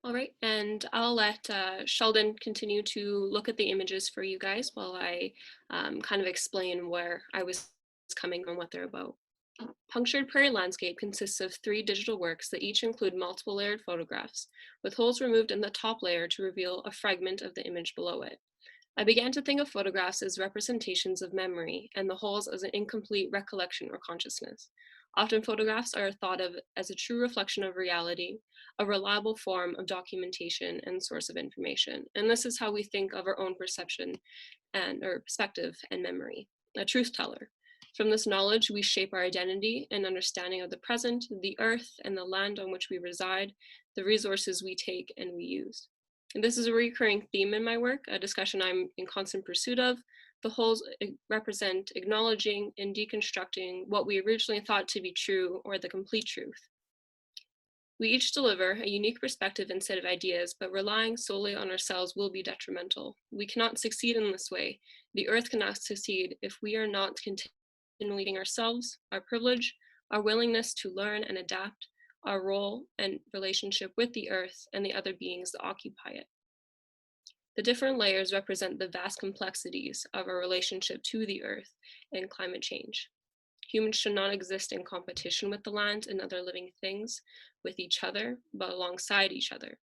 All right, and I'll let Sheldon continue to look at the images for you guys while I kind of explain where I was coming and what they're about. Punctured Prairie Landscape consists of 3 digital works that each include multiple layered photographs, with holes removed in the top layer to reveal a fragment of the image below it. I began to think of photographs as representations of memory and the holes as an incomplete recollection or consciousness. Often photographs are thought of as a true reflection of reality, a reliable form of documentation and source of information. And this is how we think of our own perception or perspective and memory, a truth teller. From this knowledge, we shape our identity and understanding of the present, the earth, and the land on which we reside, the resources we take and we use. And this is a recurring theme in my work, a discussion I'm in constant pursuit of. The holes represent acknowledging and deconstructing what we originally thought to be true or the complete truth. We each deliver a unique perspective and set of ideas, but relying solely on ourselves will be detrimental. We cannot succeed in this way. The earth cannot succeed if we are not continually leading ourselves, our privilege, our willingness to learn and adapt, our role and relationship with the earth and the other beings that occupy it. The different layers represent the vast complexities of our relationship to the earth and climate change. Humans should not exist in competition with the land and other living things, with each other, but alongside each other.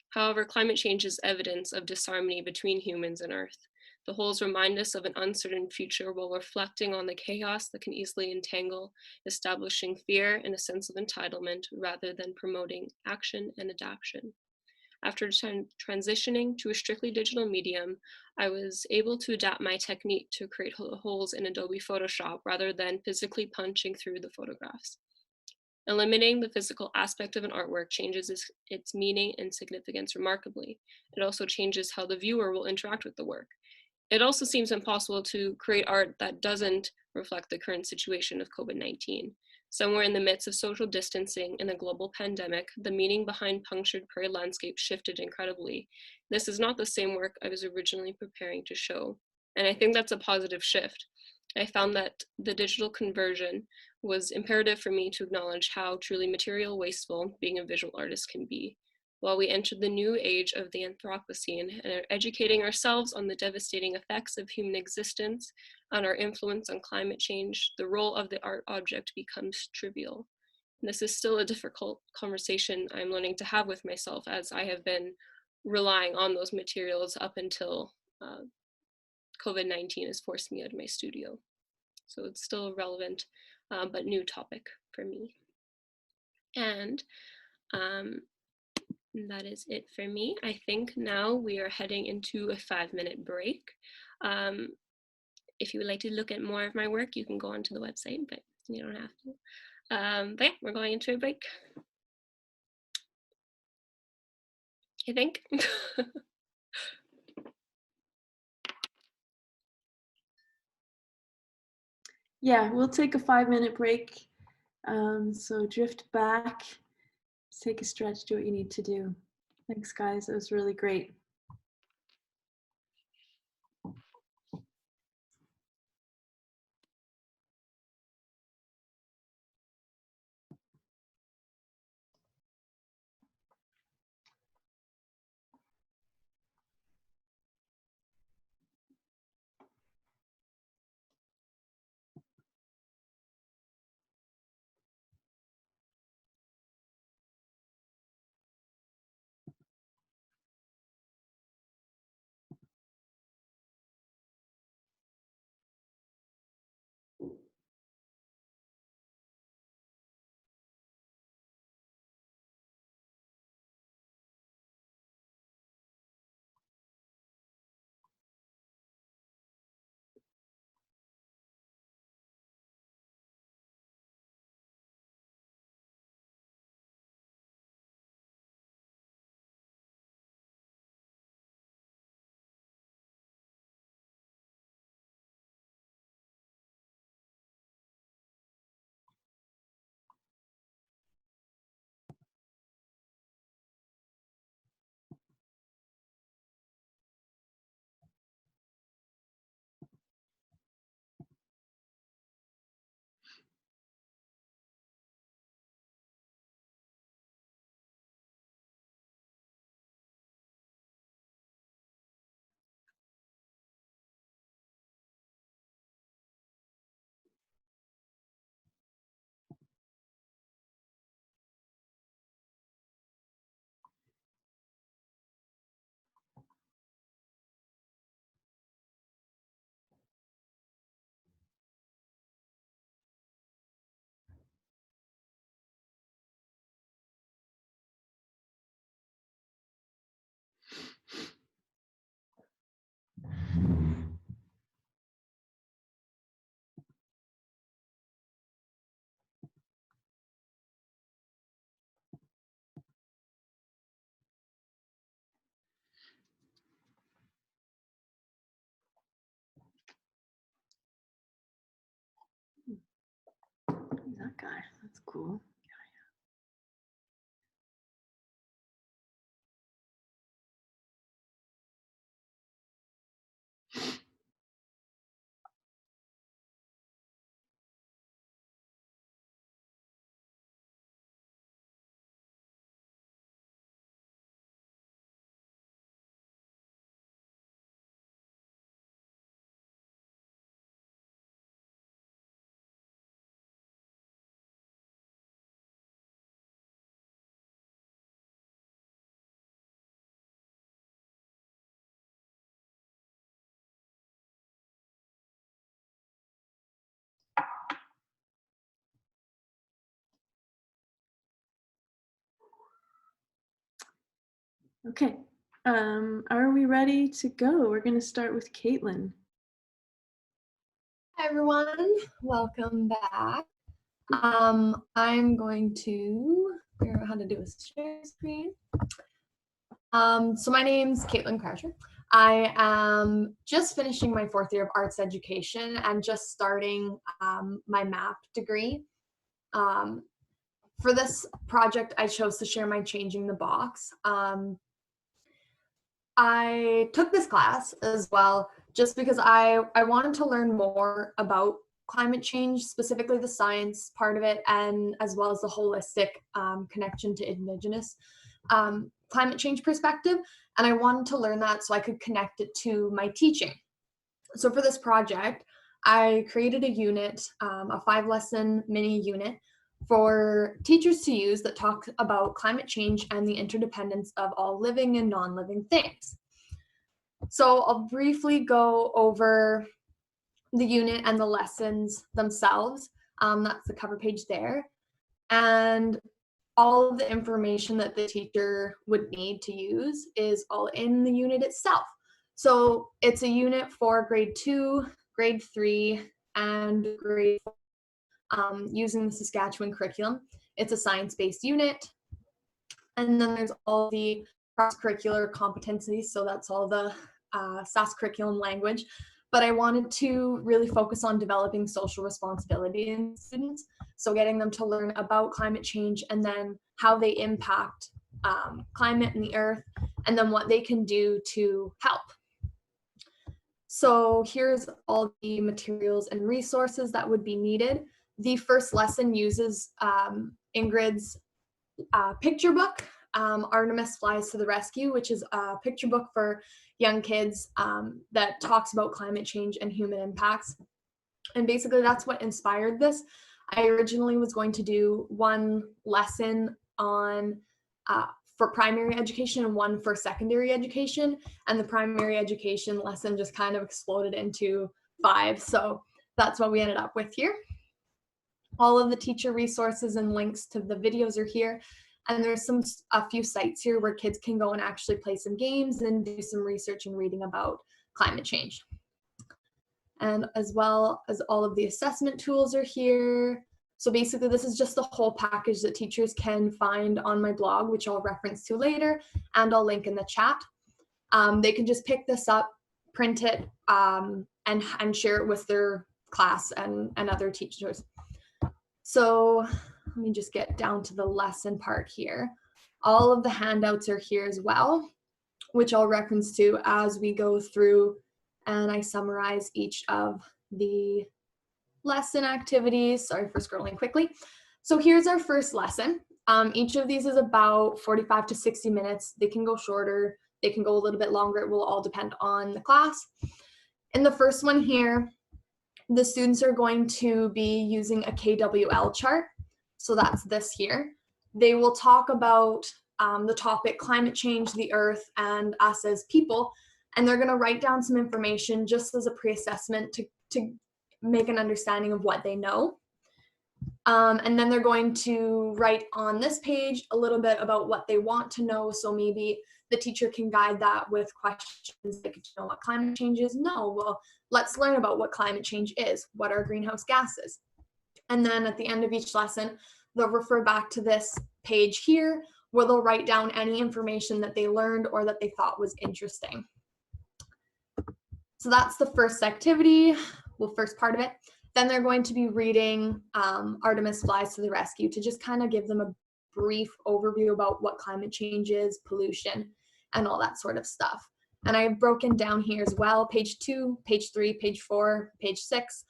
However, climate change is evidence of disharmony between humans and earth. The holes remind us of an uncertain future while reflecting on the chaos that can easily entangle, establishing fear and a sense of entitlement rather than promoting action and adaptation. After transitioning to a strictly digital medium, I was able to adapt my technique to create holes in Adobe Photoshop rather than physically punching through the photographs. Eliminating the physical aspect of an artwork changes its meaning and significance remarkably. It also changes how the viewer will interact with the work. It also seems impossible to create art that doesn't reflect the current situation of COVID-19. Somewhere in the midst of social distancing and a global pandemic, the meaning behind Punctured Prairie Landscape shifted incredibly. This is not the same work I was originally preparing to show. And I think that's a positive shift. I found that the digital conversion was imperative for me to acknowledge how truly material wasteful being a visual artist can be. while we enter the new age of the Anthropocene and are educating ourselves on the devastating effects of human existence and our influence on climate change, the role of the art object becomes trivial. And this is still a difficult conversation I'm learning to have with myself, as I have been relying on those materials up until COVID-19 has forced me out of my studio. So it's still a relevant but new topic for me. And that is it for me. I think now we are heading into a 5-minute break. If you would like to look at more of my work, you can go onto the website, but you don't have to. But yeah, we're going into a break, I think. Yeah, we'll take a 5-minute break. So drift back, take a stretch, do what you need to do. Thanks, guys. It was really great. That guy, that's cool. Okay, are we ready to go? We're going to start with Caitlin. Hi everyone, welcome back. I'm going to figure out how to do a share screen. So my name's Caitlin Croucher. I am just finishing my 4th year of arts education and just starting my MAP degree. For this project, I chose to share my Changing the Box. I took this class as well just because I wanted to learn more about climate change, specifically the science part of it, and as well as the holistic connection to Indigenous. climate change perspective, and I wanted to learn that so I could connect it to my teaching. So for this project, I created a unit, a 5-lesson mini unit for teachers to use that talk about climate change and the interdependence of all living and non-living things. So I'll briefly go over the unit and the lessons themselves. That's the cover page there. And all of the information that the teacher would need to use is all in the unit itself. So it's a unit for grade 2, grade 3, and grade 4, using the Saskatchewan curriculum. It's a science-based unit. And then there's all the cross-curricular competencies, so that's all the SAS curriculum language. But I wanted to really focus on developing social responsibility in students, so getting them to learn about climate change and then how they impact climate and the earth, and then what they can do to help. So here's all the materials and resources that would be needed. The first lesson uses Ingrid's picture book, Artemis Flies to the Rescue, which is a picture book for young kids that talks about climate change and human impacts. And basically that's what inspired this. I originally was going to do one lesson on for primary education and one for secondary education, and the primary education lesson just kind of exploded into 5. So that's what we ended up with here. All of the teacher resources and links to the videos are here. And there's a few sites here where kids can go and actually play some games and do some research and reading about climate change. And as well as all of the assessment tools are here. So basically this is just the whole package that teachers can find on my blog, which I'll reference to later, and I'll link in the chat. They can just pick this up, print it, and share it with their class and other teachers. So let me just get down to the lesson part here. All of the handouts are here as well, which I'll reference to as we go through and I summarize each of the lesson activities. Sorry for scrolling quickly. So here's our first lesson. Each of these is about 45 to 60 minutes. They can go shorter, they can go a little bit longer. It will all depend on the class. In the first one here, the students are going to be using a KWL chart. So that's this here. They will talk about the topic climate change, the earth, and us as people. And they're going to write down some information just as a pre-assessment to make an understanding of what they know. And then they're going to write on this page a little bit about what they want to know. So maybe the teacher can guide that with questions like, do you know what climate change is? No, well, let's learn about what climate change is. What are greenhouse gases? And then at the end of each lesson, they'll refer back to this page here where they'll write down any information that they learned or that they thought was interesting. So that's the first activity, well, first part of it. Then they're going to be reading Artemis Flies to the Rescue to just kind of give them a brief overview about what climate change is, pollution, and all that sort of stuff. And I've broken down here as well, page 2, page 3, page 4, page 6,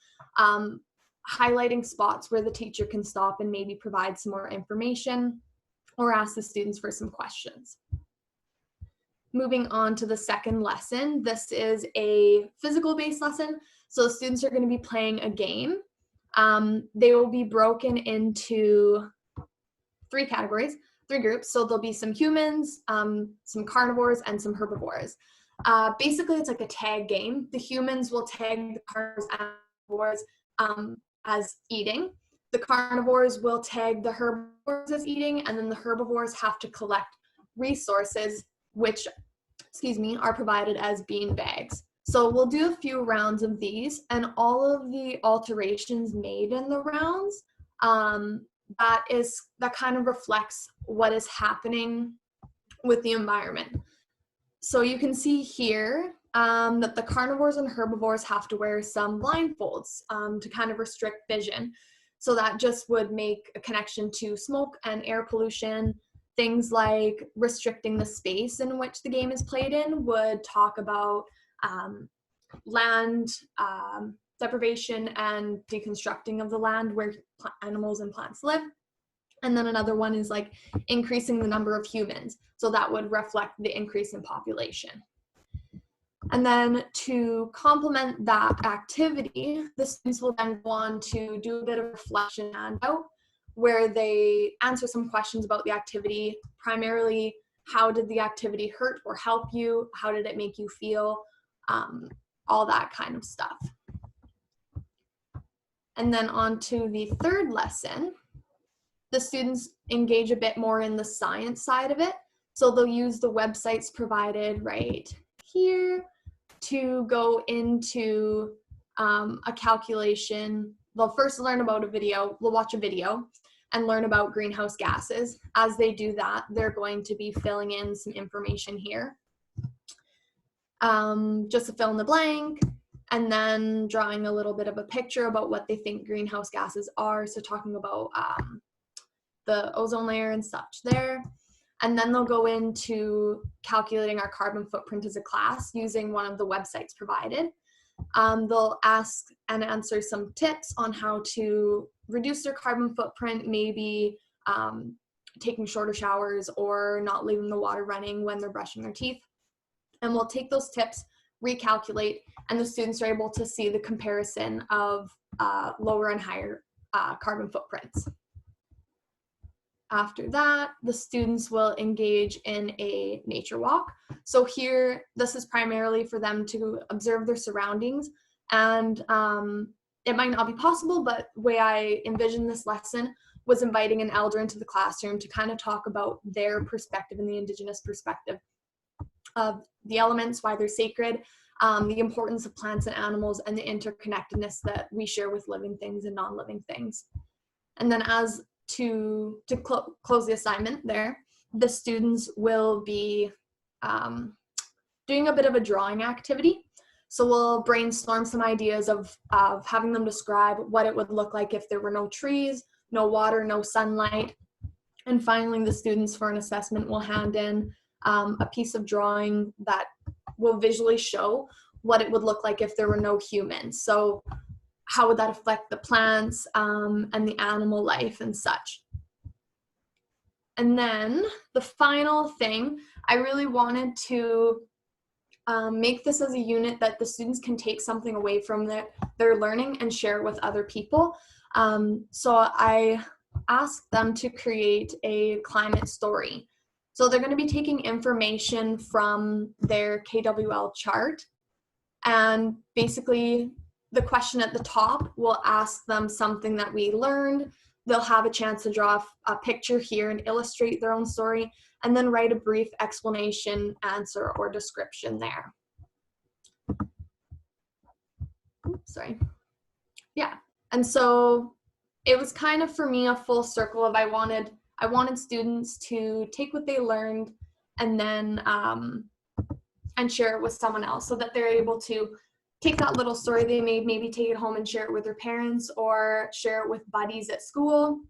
highlighting spots where the teacher can stop and maybe provide some more information or ask the students for some questions. Moving on to the second lesson, this is a physical-based lesson. So students are going to be playing a game. They will be broken into 3 categories, 3 groups. So there'll be some humans, some carnivores, and some herbivores. Basically, it's like a tag game. The humans will tag the carnivores and herbivores as eating. The carnivores will tag the herbivores as eating, and then the herbivores have to collect resources, which, are provided as bean bags. So we'll do a few rounds of these, and all of the alterations made in the rounds, that kind of reflects what is happening with the environment. So you can see here that the carnivores and herbivores have to wear some blindfolds to kind of restrict vision. So that just would make a connection to smoke and air pollution. Things like restricting the space in which the game is played in would talk about land deprivation and deconstructing of the land where animals and plants live. And then another one is like increasing the number of humans. So that would reflect the increase in population. And then to complement that activity, the students will then go on to do a bit of reflection handout where they answer some questions about the activity, primarily how did the activity hurt or help you? How did it make you feel? All that kind of stuff. And then on to the third lesson, the students engage a bit more in the science side of it. So they'll use the websites provided right here to go into a calculation. They'll first learn about a video, we'll watch a video and learn about greenhouse gases. As they do that, they're going to be filling in some information here. Just to fill in the blank, and then drawing a little bit of a picture about what they think greenhouse gases are. So talking about the ozone layer and such there. And then they'll go into calculating our carbon footprint as a class using one of the websites provided. They'll ask and answer some tips on how to reduce their carbon footprint, maybe taking shorter showers or not leaving the water running when they're brushing their teeth. And we'll take those tips, recalculate, and the students are able to see the comparison of lower and higher carbon footprints. After that, the students will engage in a nature walk. So here, this is primarily for them to observe their surroundings, and it might not be possible, but the way I envisioned this lesson was inviting an elder into the classroom to kind of talk about their perspective and the Indigenous perspective of the elements, why they're sacred, the importance of plants and animals, and the interconnectedness that we share with living things and non-living things. And then as to close the assignment there, the students will be doing a bit of a drawing activity. So we'll brainstorm some ideas of having them describe what it would look like if there were no trees, no water, no sunlight. And finally, the students for an assessment will hand in a piece of drawing that will visually show what it would look like if there were no humans. So how would that affect the plants and the animal life and such. And then the final thing, I really wanted to make this as a unit that the students can take something away from their learning and share it with other people. So I asked them to create a climate story. So they're going to be taking information from their KWL chart, and basically the question at the top will ask them something that we learned. They'll have a chance to draw a picture here and illustrate their own story, and then write a brief explanation, answer, or description there. Oops, sorry. Yeah, and so it was kind of for me a full circle of I wanted students to take what they learned and then and share it with someone else, so that they're able to take that little story they made, maybe take it home and share it with their parents or share it with buddies at school.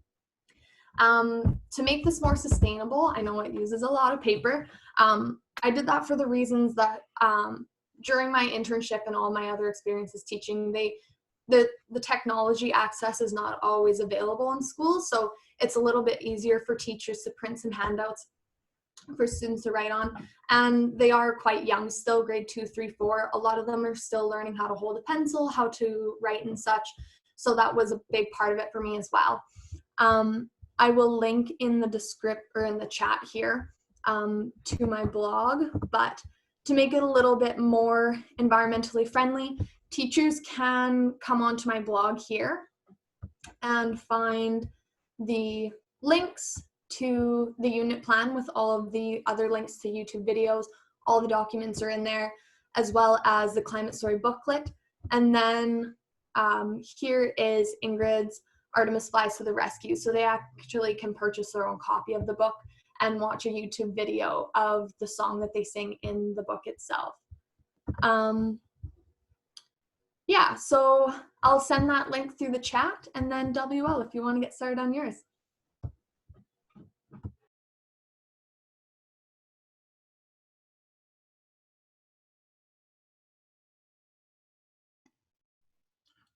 To make this more sustainable, I know it uses a lot of paper. I did that for the reasons that during my internship and all my other experiences teaching, the technology access is not always available in schools, so it's a little bit easier for teachers to print some handouts for students to write on. And they are quite young still, grade 2, 3, 4. A lot of them are still learning how to hold a pencil, how to write and such. So that was a big part of it for me as well. I will link in the in the chat here to my blog, but to make it a little bit more environmentally friendly, teachers can come onto my blog here and find the links to the unit plan with all of the other links to YouTube videos. All the documents are in there, as well as the climate story booklet. And then here is Ingrid's Artemis Flies to the Rescue. So they actually can purchase their own copy of the book and watch a YouTube video of the song that they sing in the book itself. Yeah, so I'll send that link through the chat, and then WL if you want to get started on yours.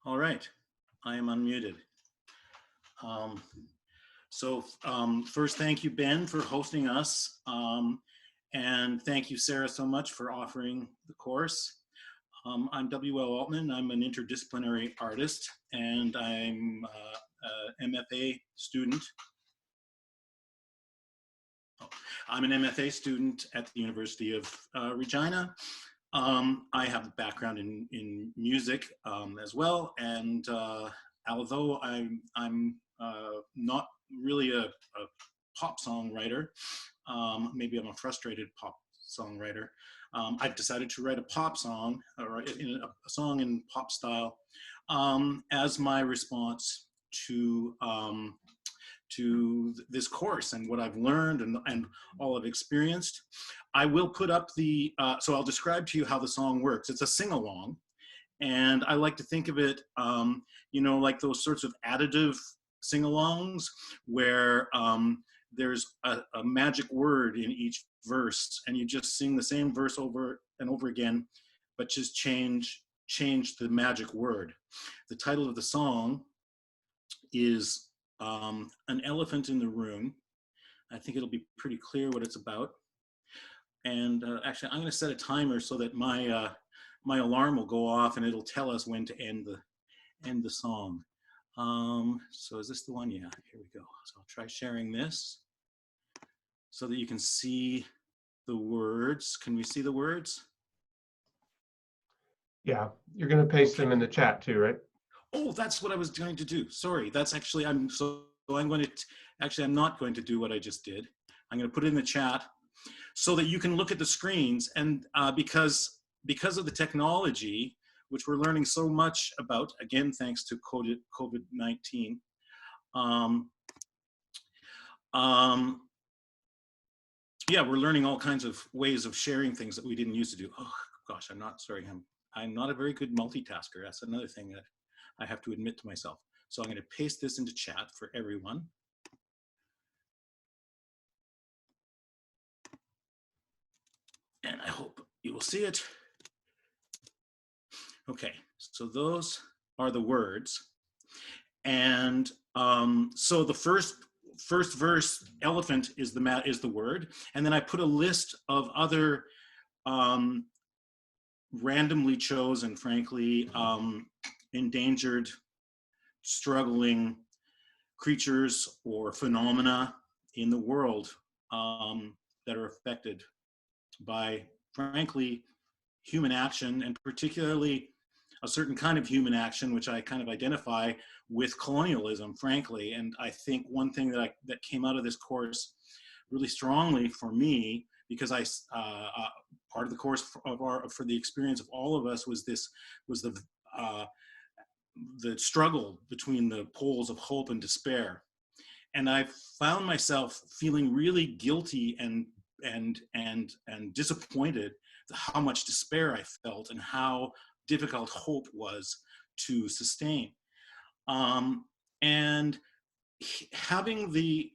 All right, I am unmuted. So first, thank you, Ben, for hosting us. And thank you, Sarah, so much for offering the course. I'm W.L. Altman. I'm an interdisciplinary artist, and I'm an MFA student. I'm an MFA student at the University of Regina. I have a background in music as well, and although I'm not really a pop songwriter, maybe I'm a frustrated pop songwriter, I've decided to write a pop song, or a song in pop style, as my response to this course and what I've learned and all I've experienced. I will put up the, so I'll describe to you how the song works. It's a sing-along, and I like to think of it, you know, like those sorts of additive sing-alongs where there's a magic word in each verse, and you just sing the same verse over and over again, but just change the magic word. The title of the song is An Elephant in the Room. I think it'll be pretty clear what it's about. And actually, I'm going to set a timer so that my my alarm will go off and it'll tell us when to end the song. So is this the one? Yeah, here we go. So I'll try sharing this so that you can see the words. Can we see the words? Yeah, you're going to paste them in the chat too, right? Oh, that's what I was going to do. Sorry, that's actually, I'm going to, actually, I'm not going to do what I just did. I'm going to put it in the chat so that you can look at the screens. And because of the technology, which we're learning so much about, again, thanks to COVID-19, yeah, we're learning all kinds of ways of sharing things that we didn't used to do. Oh gosh, I'm not a very good multitasker. That's another thing that I have to admit to myself. So I'm going to paste this into chat for everyone. And I hope you will see it. Okay, so those are the words. And so the first verse, elephant, is the word. And then I put a list of other randomly chosen, frankly, endangered, struggling creatures or phenomena in the world that are affected by, frankly, human action, and particularly a certain kind of human action, which I kind of identify with colonialism, frankly. And I think one thing that came out of this course really strongly for me, because part of the course for the experience of all of us was the struggle between the poles of hope and despair. And I found myself feeling really guilty and disappointed at how much despair I felt and how difficult hope was to sustain. And having the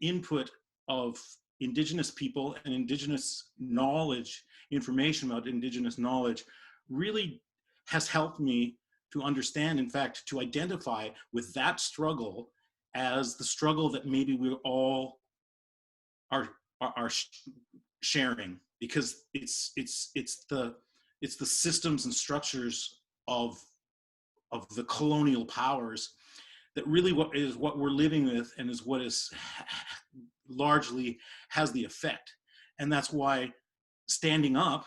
input of Indigenous people and Indigenous knowledge, information about Indigenous knowledge, really has helped me to understand, in fact, to identify with that struggle as the struggle that maybe we all are sharing, because it's the systems and structures of the colonial powers that really what we're living with, and is what is largely has the effect. And that's why standing up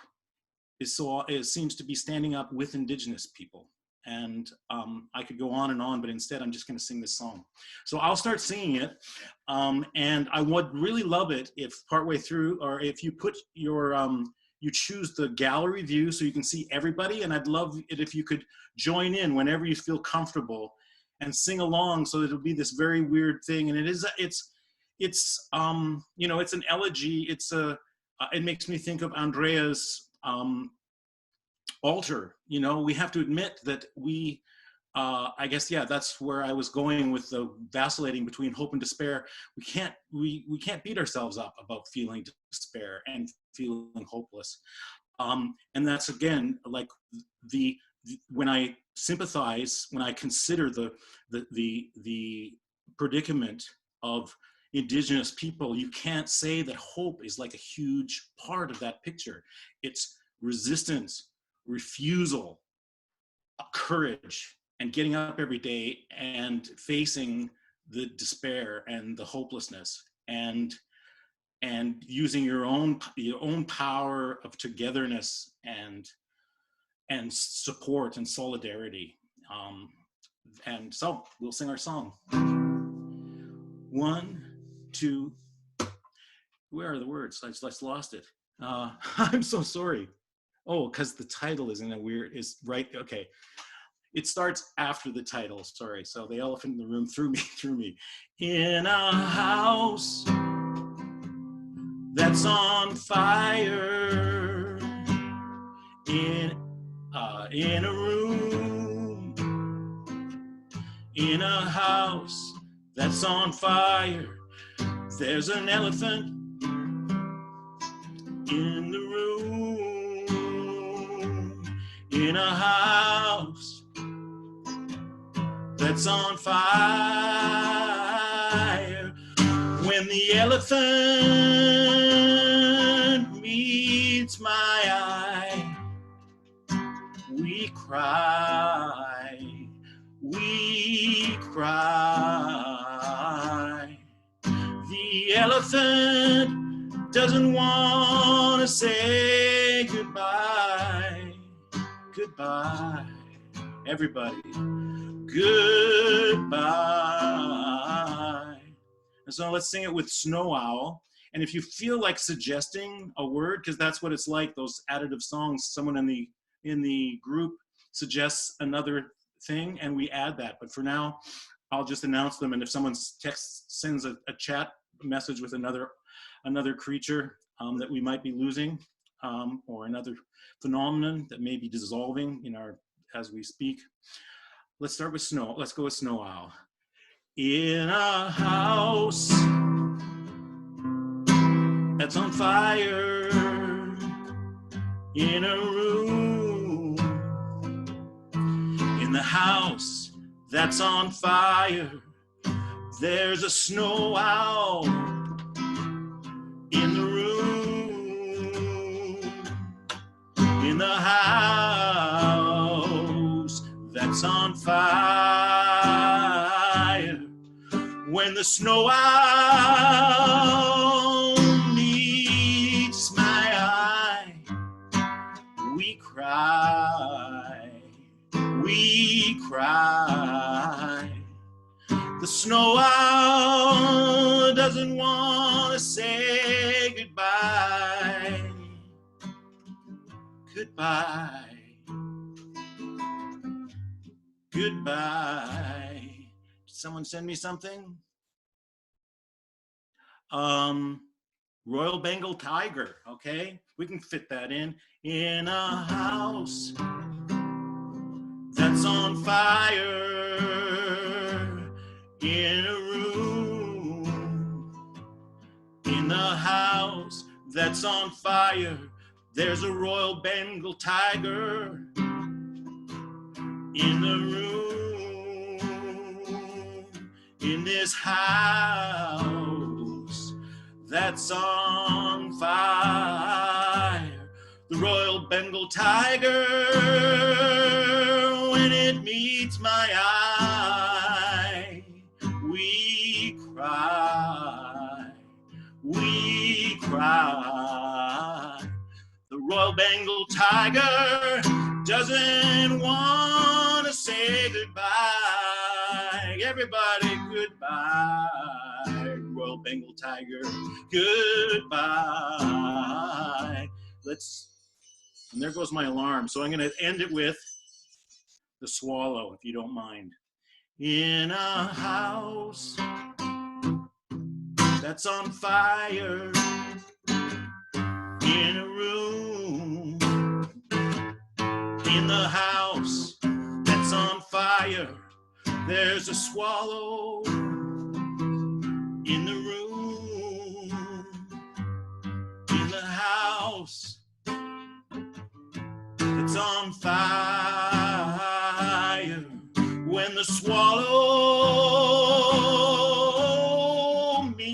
seems to be standing up with Indigenous people. And I could go on and on, but instead I'm just going to sing this song. So I'll start singing it, and I would really love it if partway through, or if you put your you choose the gallery view so you can see everybody, and I'd love it if you could join in whenever you feel comfortable and sing along, so it'll be this very weird thing. And it's you know, it's an elegy. It makes me think of Andrea's altar. You know, we have to admit that we, I guess, yeah, that's where I was going with the vacillating between hope and despair. We can't beat ourselves up about feeling despair and feeling hopeless. And that's, again, like when I sympathize, when I consider the predicament of Indigenous people, you can't say that hope is like a huge part of that picture. It's resistance, refusal, courage, and getting up every day and facing the despair and the hopelessness, and using your own power of togetherness and support and solidarity. And so we'll sing our song. 1, 2. Where are the words? I just lost it. I'm so sorry. Oh, because the title is is right. Okay. It starts after the title, sorry. So the elephant in the room threw me. In a house that's on fire, in a room, in a house that's on fire, there's an elephant in the room, in a house that's on fire. When the elephant meets my eye, we cry, we cry. The elephant doesn't want to say goodbye, goodbye, everybody. Goodbye. And so let's sing it with Snow Owl. And if you feel like suggesting a word, because that's what it's like, those additive songs, someone in the group suggests another thing and we add that. But for now, I'll just announce them. And if someone sends a chat message with another creature that we might be losing, or another phenomenon that may be dissolving as we speak, let's start with Snow. Let's go with Snow Owl. In a house that's on fire, in a room, in the house that's on fire, there's a snow owl in the room, in the house that's on fire. When the snow owl meets my eye, we cry, we cry. The snow owl doesn't want to say goodbye, goodbye, goodbye. Did someone send me something? Royal Bengal tiger, okay? We can fit that in a house that's on fire, in a room, in the house that's on fire, there's a Royal Bengal tiger in the room, in this house that's on fire. The Royal Bengal tiger, when it meets my eye, we cry, we cry. The Royal Bengal tiger doesn't want to say goodbye. Everybody, goodbye. Royal Bengal tiger, goodbye. And there goes my alarm. So I'm going to end it with the swallow, if you don't mind. In a house that's on fire, in a room, in the house that's on fire, there's a swallow in the room, in the house that's on fire. When the swallow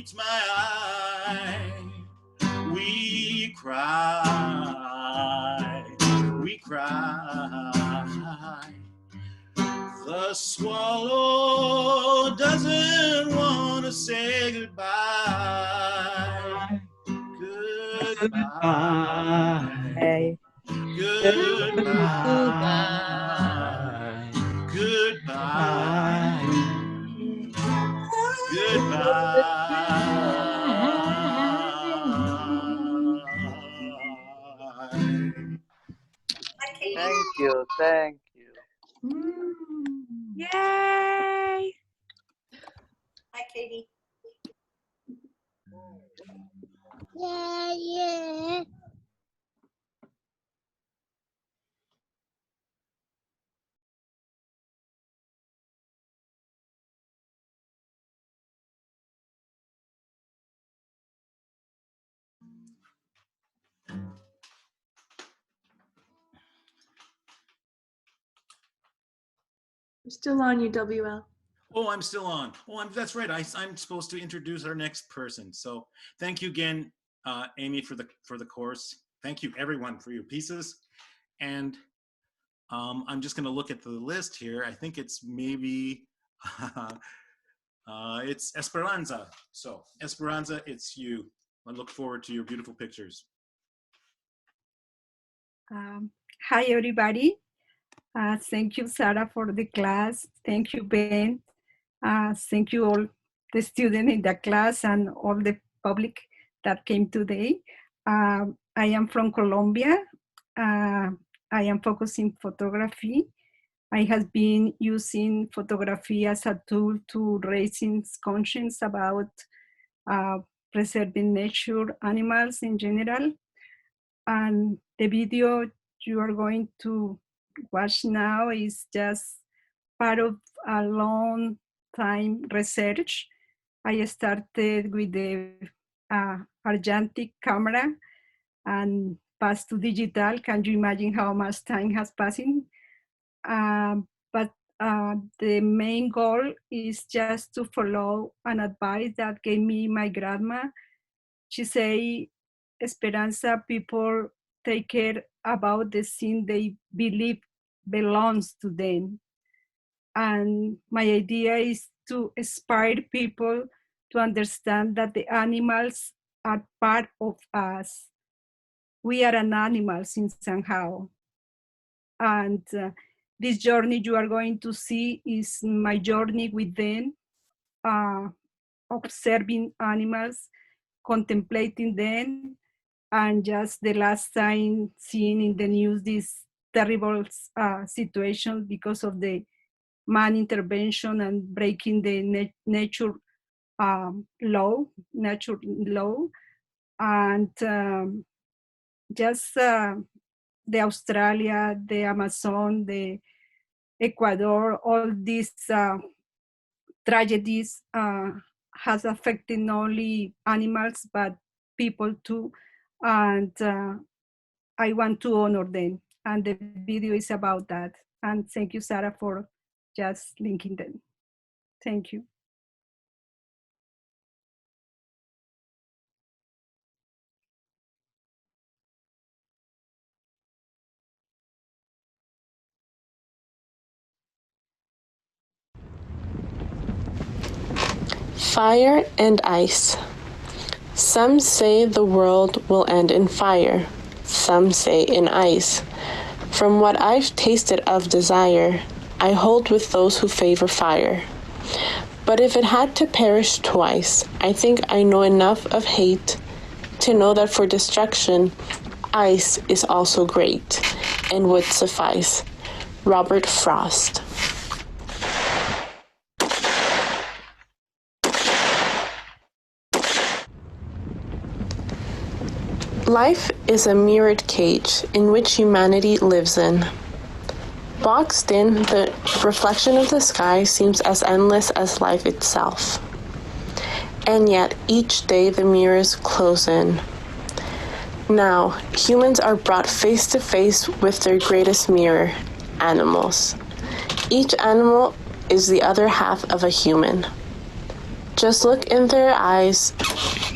meets my eye. We cry, we cry. The swallow doesn't want to say goodbye. Goodbye. Goodbye. Goodbye. Thank you. Thank you. Yay! Hi, Katie. Yeah. We're still on UWL. Oh, I'm still on. Oh, that's right. I'm supposed to introduce our next person. So thank you again, Amy, for the course. Thank you, everyone, for your pieces. And I'm just going to look at the list here. I think it's maybe it's Esperanza. So Esperanza, it's you. I look forward to your beautiful pictures. Hi, everybody. Thank you, Sarah, for the class. Thank you, Ben. Thank you all the students in the class and all the public that came today. I am from Colombia. I am focusing photography. I have been using photography as a tool to raising conscience about preserving nature, animals in general. And the video you are going to watch now is just part of a long time research. I started with the argentic camera and passed to digital. Can you imagine how much time has passed? But the main goal is just to follow an advice that gave me my grandma. She say, Esperanza, people take care about the thing they believe belongs to them. And my idea is to inspire people to understand that the animals are part of us. We are an animals in somehow. And this journey you are going to see is my journey with them, observing animals, contemplating them, and just the last time seeing in the news this terrible situation because of the man intervention and breaking the nature law, and just the Australia, the Amazon, the Ecuador, all these tragedies has affected not only animals but people too, and I want to honor them, and the video is about that. And thank you, Sarah, for just linking them. Thank you. Fire and ice. Some say the world will end in fire, some say in ice. From what I've tasted of desire, I hold with those who favor fire. But if it had to perish twice, I think I know enough of hate to know that for destruction, ice is also great and would suffice. Robert Frost. Life is a mirrored cage in which humanity lives in. Boxed in, the reflection of the sky seems as endless as life itself. And yet, each day the mirrors close in. Now, humans are brought face to face with their greatest mirror, animals. Each animal is the other half of a human. Just look in their eyes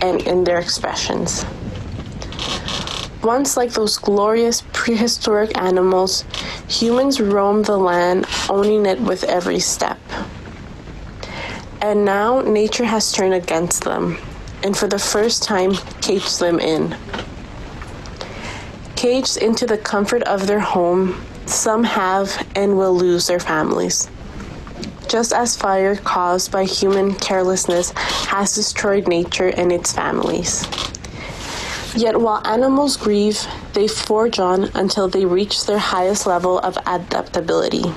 and in their expressions. Once, like those glorious prehistoric animals, humans roamed the land, owning it with every step. And now nature has turned against them, and for the first time caged them in. Caged into the comfort of their home, some have and will lose their families. Just as fire caused by human carelessness has destroyed nature and its families. Yet while animals grieve, they forge on until they reach their highest level of adaptability.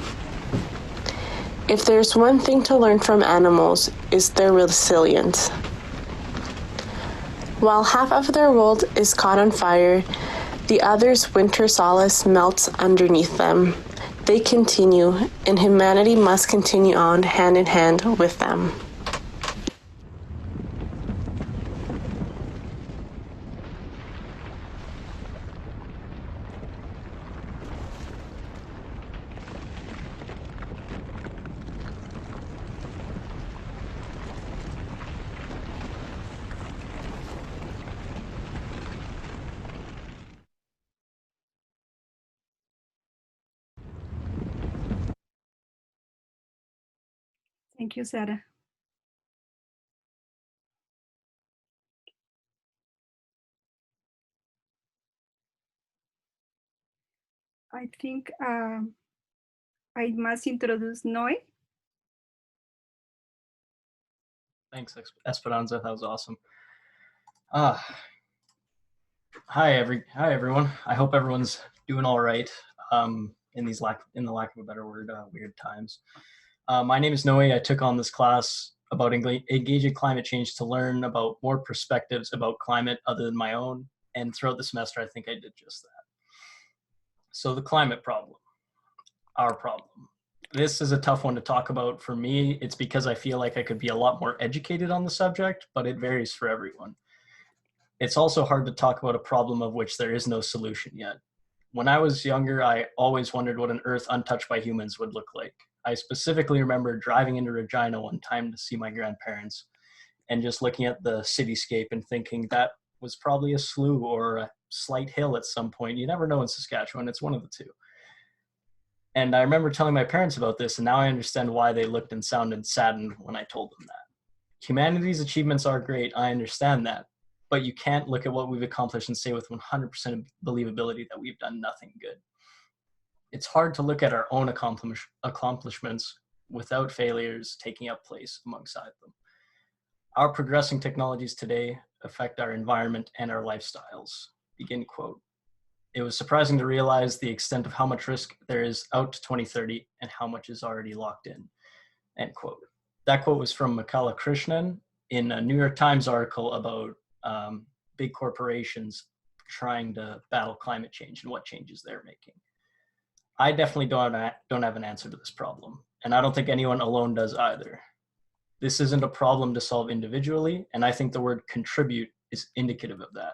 If there's one thing to learn from animals, it's their resilience. While half of their world is caught on fire, the other's winter solace melts underneath them. They continue, and humanity must continue on hand in hand with them. Thank you, Sarah. I think I must introduce Noe. Thanks, Esperanza. That was awesome. Hi everyone. I hope everyone's doing all right in the lack of a better word, weird times. My name is Noe. I took on this class about engaging climate change to learn about more perspectives about climate other than my own. And throughout the semester, I think I did just that. So the climate problem, our problem. This is a tough one to talk about for me. It's because I feel like I could be a lot more educated on the subject, but it varies for everyone. It's also hard to talk about a problem of which there is no solution yet. When I was younger, I always wondered what an Earth untouched by humans would look like. I specifically remember driving into Regina one time to see my grandparents and just looking at the cityscape and thinking that was probably a slough or a slight hill at some point. You never know in Saskatchewan, it's one of the two. And I remember telling my parents about this, and now I understand why they looked and sounded saddened when I told them that. Humanity's achievements are great, I understand that, but you can't look at what we've accomplished and say with 100% believability that we've done nothing good. It's hard to look at our own accomplishments without failures taking up place alongside them. Our progressing technologies today affect our environment and our lifestyles. Begin quote. It was surprising to realize the extent of how much risk there is out to 2030 and how much is already locked in, end quote. That quote was from Makala Krishnan in a New York Times article about big corporations trying to battle climate change and what changes they're making. I definitely don't have an answer to this problem, and I don't think anyone alone does either. This isn't a problem to solve individually, and I think the word contribute is indicative of that.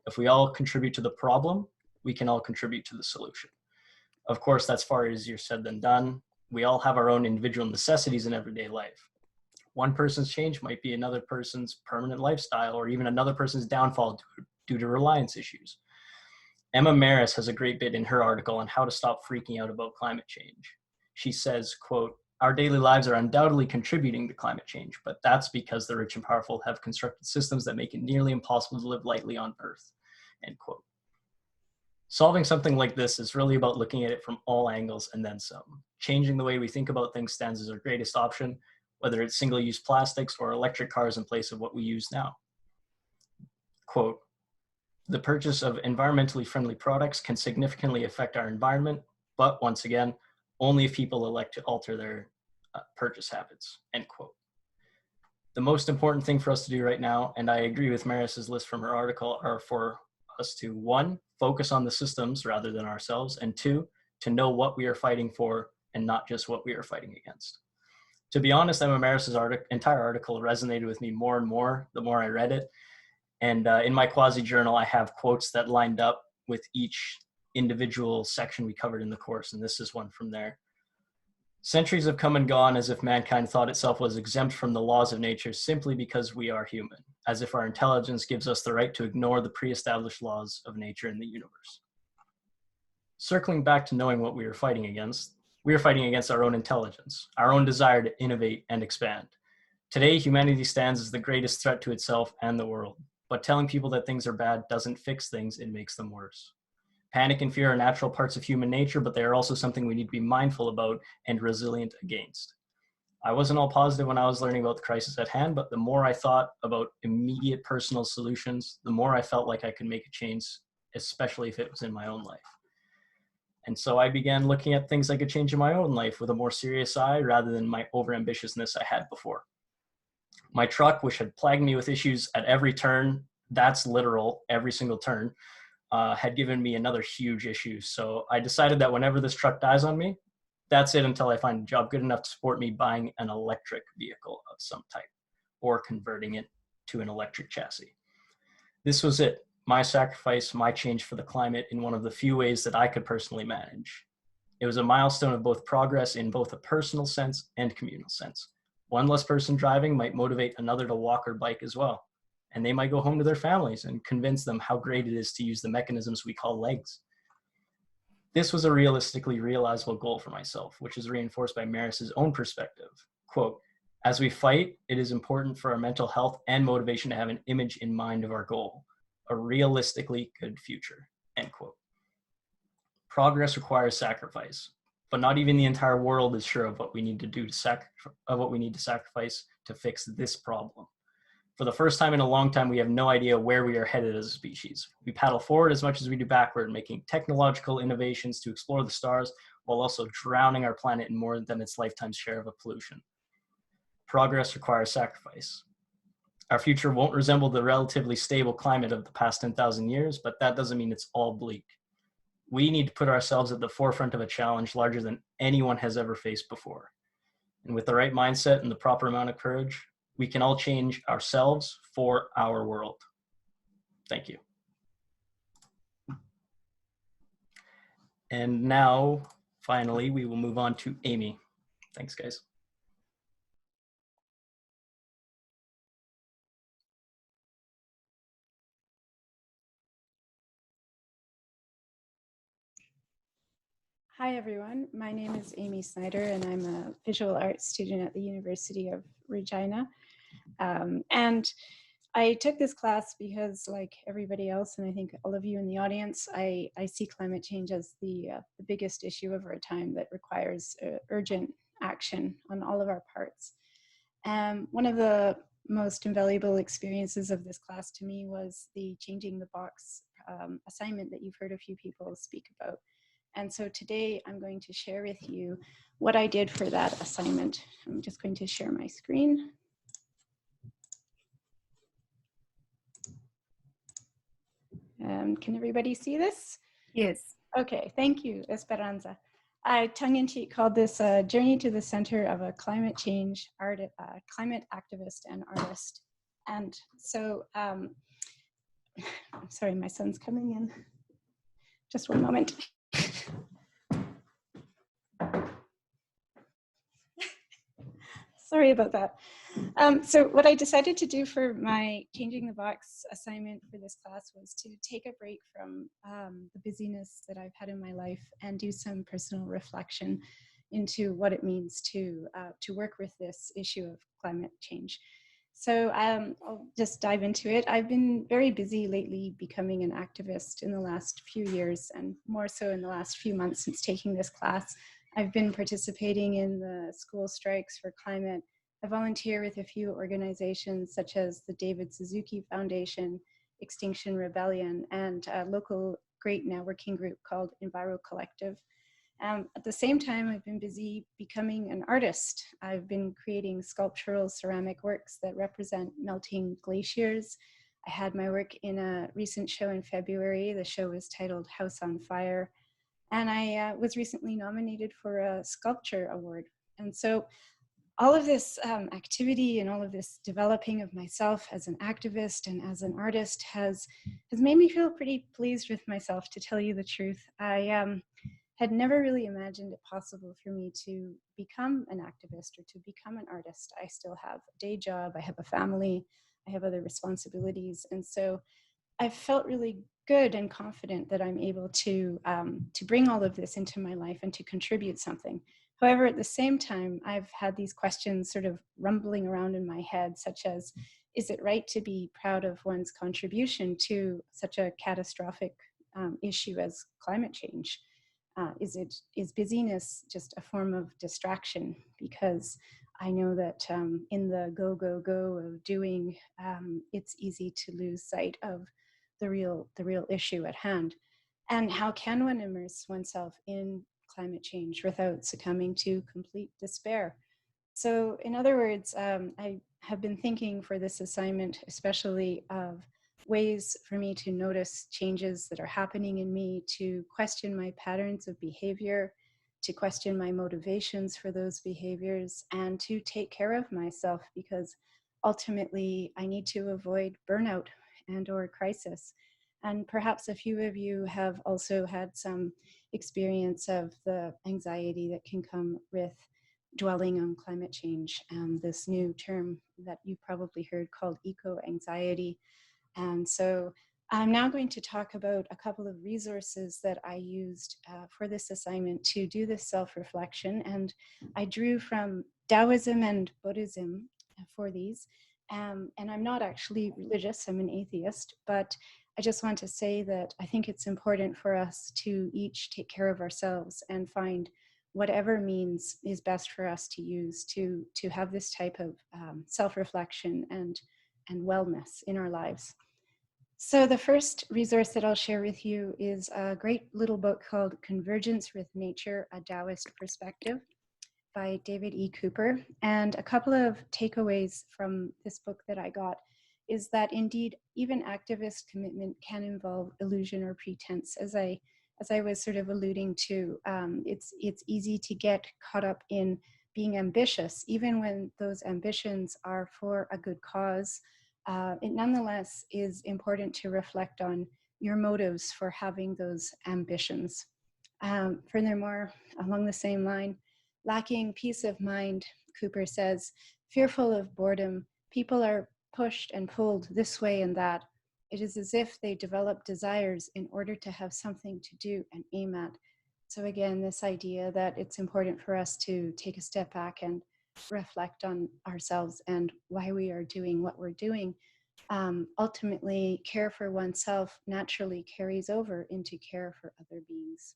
If we all contribute to the problem, we can all contribute to the solution. Of course, that's far easier said than done. We all have our own individual necessities in everyday life. One person's change might be another person's permanent lifestyle or even another person's downfall due to reliance issues. Emma Maris has a great bit in her article on how to stop freaking out about climate change. She says, quote, our daily lives are undoubtedly contributing to climate change, but that's because the rich and powerful have constructed systems that make it nearly impossible to live lightly on Earth, end quote. Solving something like this is really about looking at it from all angles and then some. Changing the way we think about things stands as our greatest option, whether it's single-use plastics or electric cars in place of what we use now. Quote, the purchase of environmentally friendly products can significantly affect our environment, but once again, only if people elect to alter their purchase habits, end quote. The most important thing for us to do right now, and I agree with Maris's list from her article, are for us to, 1, focus on the systems rather than ourselves, and 2, to know what we are fighting for and not just what we are fighting against. To be honest, Emma Maris's entire article resonated with me more and more the more I read it. And in my quasi-journal, I have quotes that lined up with each individual section we covered in the course, and this is one from there. Centuries have come and gone as if mankind thought itself was exempt from the laws of nature simply because we are human, as if our intelligence gives us the right to ignore the pre-established laws of nature and the universe. Circling back to knowing what we are fighting against our own intelligence, our own desire to innovate and expand. Today, humanity stands as the greatest threat to itself and the world, but telling people that things are bad doesn't fix things, it makes them worse. Panic and fear are natural parts of human nature, but they are also something we need to be mindful about and resilient against. I wasn't all positive when I was learning about the crisis at hand, but the more I thought about immediate personal solutions, the more I felt like I could make a change, especially if it was in my own life. And so I began looking at things I could change in my own life with a more serious eye rather than my overambitiousness I had before. My truck, which had plagued me with issues at every turn, that's literal, every single turn, had given me another huge issue. So I decided that whenever this truck dies on me, that's it until I find a job good enough to support me buying an electric vehicle of some type or converting it to an electric chassis. This was it, my sacrifice, my change for the climate in one of the few ways that I could personally manage. It was a milestone of both progress in both a personal sense and communal sense. One less person driving might motivate another to walk or bike as well. And they might go home to their families and convince them how great it is to use the mechanisms we call legs. This was a realistically realizable goal for myself, which is reinforced by Maris's own perspective. Quote, as we fight, it is important for our mental health and motivation to have an image in mind of our goal, a realistically good future, end quote. Progress requires sacrifice, but not even the entire world is sure of what we need to do to sacrifice to fix this problem. For the first time in a long time, we have no idea where we are headed as a species. We paddle forward as much as we do backward, making technological innovations to explore the stars while also drowning our planet in more than its lifetime's share of pollution. Progress requires sacrifice. Our future won't resemble the relatively stable climate of the past 10,000 years, but that doesn't mean it's all bleak. We need to put ourselves at the forefront of a challenge larger than anyone has ever faced before. And with the right mindset and the proper amount of courage, we can all change ourselves for our world. Thank you. And now, finally, we will move on to Amy. Thanks, guys. Hi, everyone. My name is Amy Snyder, and I'm a visual arts student at the University of Regina. And I took this class because, like everybody else, and I think all of you in the audience, I see climate change as the biggest issue of our time that requires urgent action on all of our parts. One of the most invaluable experiences of this class to me was the Changing the Box assignment that you've heard a few people speak about. And so today I'm going to share with you what I did for that assignment. I'm just going to share my screen. Can everybody see this? Yes. Okay, thank you, Esperanza. I tongue-in-cheek called this a journey to the center of a climate change climate activist and artist. And so, sorry, my son's coming in. Just one moment. Sorry about that. So what I decided to do for my Changing the Box assignment for this class was to take a break from the busyness that I've had in my life and do some personal reflection into what it means to work with this issue of climate change. So I'll just dive into it. I've been very busy lately becoming an activist in the last few years, and more so in the last few months since taking this class. I've been participating in the school strikes for climate. I volunteer with a few organizations such as the David Suzuki Foundation, Extinction Rebellion, and a local great networking group called Enviro Collective. At the same time, I've been busy becoming an artist. I've been creating sculptural ceramic works that represent melting glaciers. I had my work in a recent show in February. The show was titled House on Fire. And I was recently nominated for a sculpture award. And so all of this activity and all of this developing of myself as an activist and as an artist has made me feel pretty pleased with myself, to tell you the truth. had never really imagined it possible for me to become an activist or to become an artist. I still have a day job, I have a family, I have other responsibilities. And so I felt really good and confident that I'm able to bring all of this into my life and to contribute something. However, at the same time, I've had these questions sort of rumbling around in my head, such as, is it right to be proud of one's contribution to such a catastrophic issue as climate change? Is busyness just a form of distraction? Because I know that in the go, go, go of doing, it's easy to lose sight of the real issue at hand. And how can one immerse oneself in climate change without succumbing to complete despair? So in other words, I have been thinking for this assignment, especially of ways for me to notice changes that are happening in me, to question my patterns of behavior, to question my motivations for those behaviors, and to take care of myself, because ultimately I need to avoid burnout and or crisis. And perhaps a few of you have also had some experience of the anxiety that can come with dwelling on climate change, and this new term that you probably heard called eco-anxiety. And so I'm now going to talk about a couple of resources that I used for this assignment to do this self-reflection. And I drew from Taoism and Buddhism for these. And I'm not actually religious, I'm an atheist, but I just want to say that I think it's important for us to each take care of ourselves and find whatever means is best for us to use to have this type of self-reflection and wellness in our lives. So the first resource that I'll share with you is a great little book called Convergence with Nature, A Taoist Perspective by David E. Cooper. And a couple of takeaways from this book that I got is that indeed, even activist commitment can involve illusion or pretense. As I was sort of alluding to, it's easy to get caught up in being ambitious, even when those ambitions are for a good cause. It nonetheless is important to reflect on your motives for having those ambitions. Furthermore, along the same line, lacking peace of mind, Cooper says, fearful of boredom, people are pushed and pulled this way and that. It is as if they develop desires in order to have something to do and aim at. So again, this idea that it's important for us to take a step back and reflect on ourselves and why we are doing what we're doing. Ultimately, care for oneself naturally carries over into care for other beings.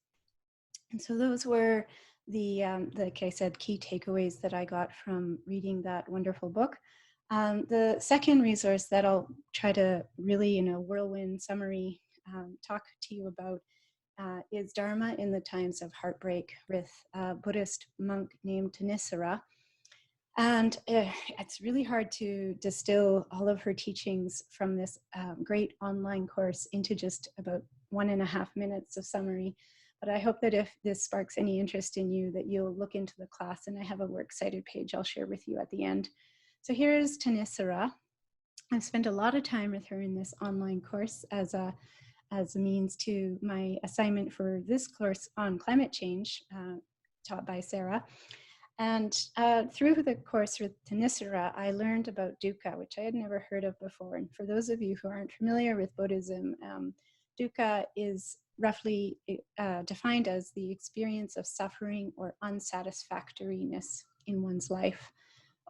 And so those were the, like I said, key takeaways that I got from reading that wonderful book. The second resource that I'll try to really, in a whirlwind summary, talk to you about is Dharma in the Times of Heartbreak with a Buddhist monk named Thanissara. And it's really hard to distill all of her teachings from this great online course into just about 1.5 minutes of summary. But I hope that if this sparks any interest in you, that you'll look into the class, and I have a works cited page I'll share with you at the end. So here's Thanissara. I've spent a lot of time with her in this online course as a means to my assignment for this course on climate change, taught by Sarah. And through the course with Thanissara, I learned about dukkha, which I had never heard of before. And for those of you who aren't familiar with Buddhism, dukkha is roughly defined as the experience of suffering or unsatisfactoriness in one's life.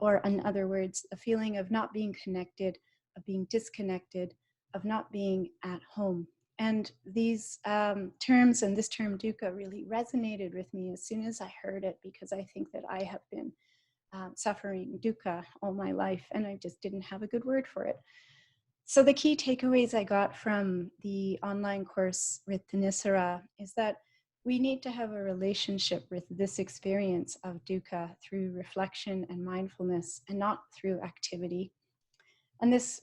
Or in other words, a feeling of not being connected, of being disconnected, of not being at home. And these terms and this term dukkha really resonated with me as soon as I heard it, because I think that I have been suffering dukkha all my life and I just didn't have a good word for it. So the key takeaways I got from the online course with Thanissara is that we need to have a relationship with this experience of dukkha through reflection and mindfulness, and not through activity. And this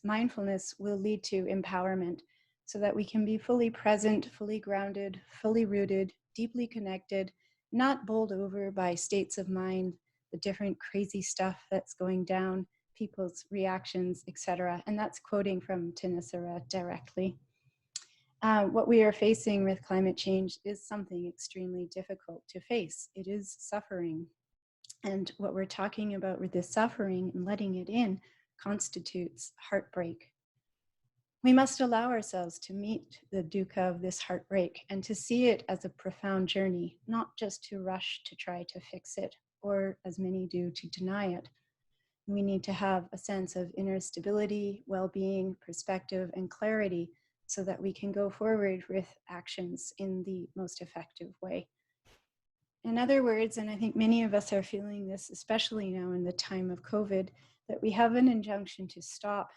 mindfulness will lead to empowerment, so that we can be fully present, fully grounded, fully rooted, deeply connected, not bowled over by states of mind, the different crazy stuff that's going down, people's reactions, etc. And that's quoting from Thanissara directly. what we are facing with climate change is something extremely difficult to face. It is suffering. And what we're talking about with this suffering and letting it in constitutes heartbreak. We must allow ourselves to meet the dukkha of this heartbreak and to see it as a profound journey, not just to rush to try to fix it, or as many do, to deny it. We need to have a sense of inner stability, well-being, perspective, and clarity so that we can go forward with actions in the most effective way. In other words, and I think many of us are feeling this, especially now in the time of COVID, that we have an injunction to stop,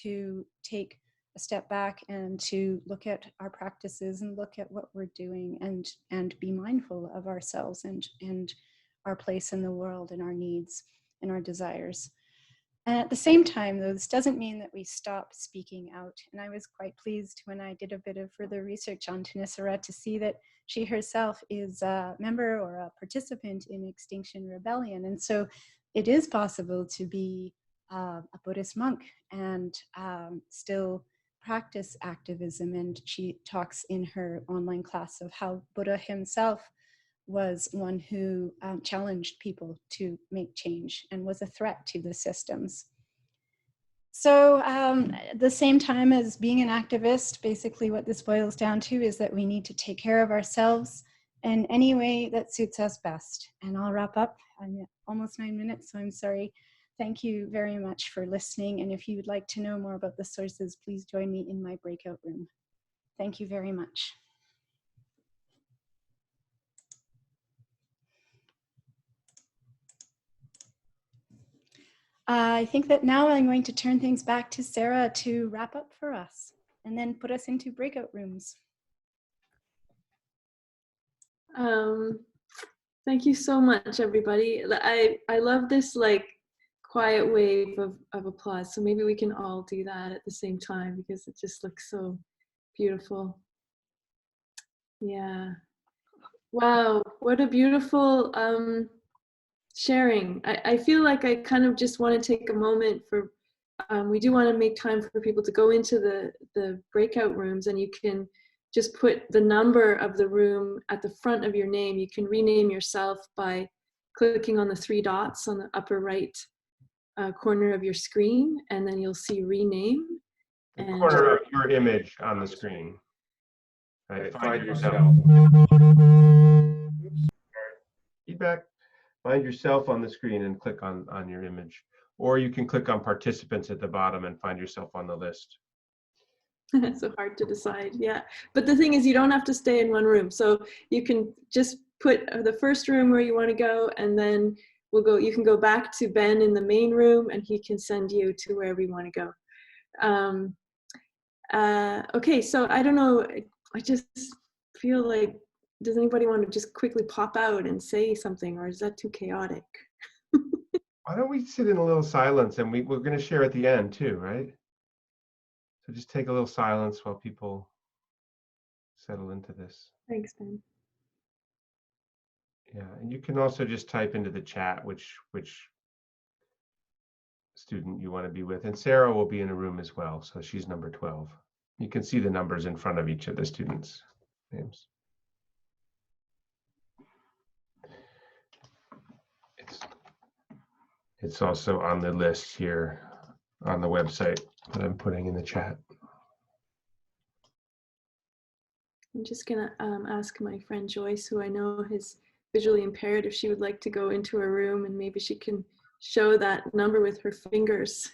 to take a step back and to look at our practices and look at what we're doing and be mindful of ourselves and our place in the world and our needs and our desires. And at the same time, though, this doesn't mean that we stop speaking out. And I was quite pleased when I did a bit of further research on Thanissara to see that she herself is a member or a participant in Extinction Rebellion. And so it is possible to be a Buddhist monk and still practice activism. And she talks in her online class of how Buddha himself was one who challenged people to make change and was a threat to the systems. So at the same time as being an activist, basically what this boils down to is that we need to take care of ourselves in any way that suits us best. And I'll wrap up. I'm at almost 9 minutes, so I'm sorry. Thank you very much for listening. And if you would like to know more about the sources, please join me in my breakout room. Thank you very much. I think that now I'm going to turn things back to Sarah to wrap up for us and then put us into breakout rooms. Thank you so much, everybody. I love this like quiet wave of applause. So maybe we can all do that at the same time because it just looks so beautiful. Yeah. Wow, what a beautiful sharing. I feel like I kind of just want to take a moment for, we do want to make time for people to go into the breakout rooms, and you can just put the number of the room at the front of your name. You can rename yourself by clicking on the 3 dots on the upper right corner of your screen, and then you'll see rename. The corner of your image on the screen. Right, find yourself. Feedback. Find yourself on the screen and click on your image. Or you can click on participants at the bottom and find yourself on the list. It's so hard to decide, yeah. But the thing is, you don't have to stay in one room. So you can just put the first room where you want to go, and then you can go back to Ben in the main room and he can send you to wherever you want to go. Okay, so I don't know, I just feel like, does anybody want to just quickly pop out and say something, or is that too chaotic? Why don't we sit in a little silence, and we're going to share at the end too, right? So just take a little silence while people settle into this. Thanks, Ben. Yeah, and you can also just type into the chat which student you want to be with. And Sarah will be in a room as well, so she's number 12. You can see the numbers in front of each of the students' names. It's also on the list here on the website that I'm putting in the chat. I'm just gonna ask my friend Joyce, who I know is visually impaired, if she would like to go into a room and maybe she can show that number with her fingers.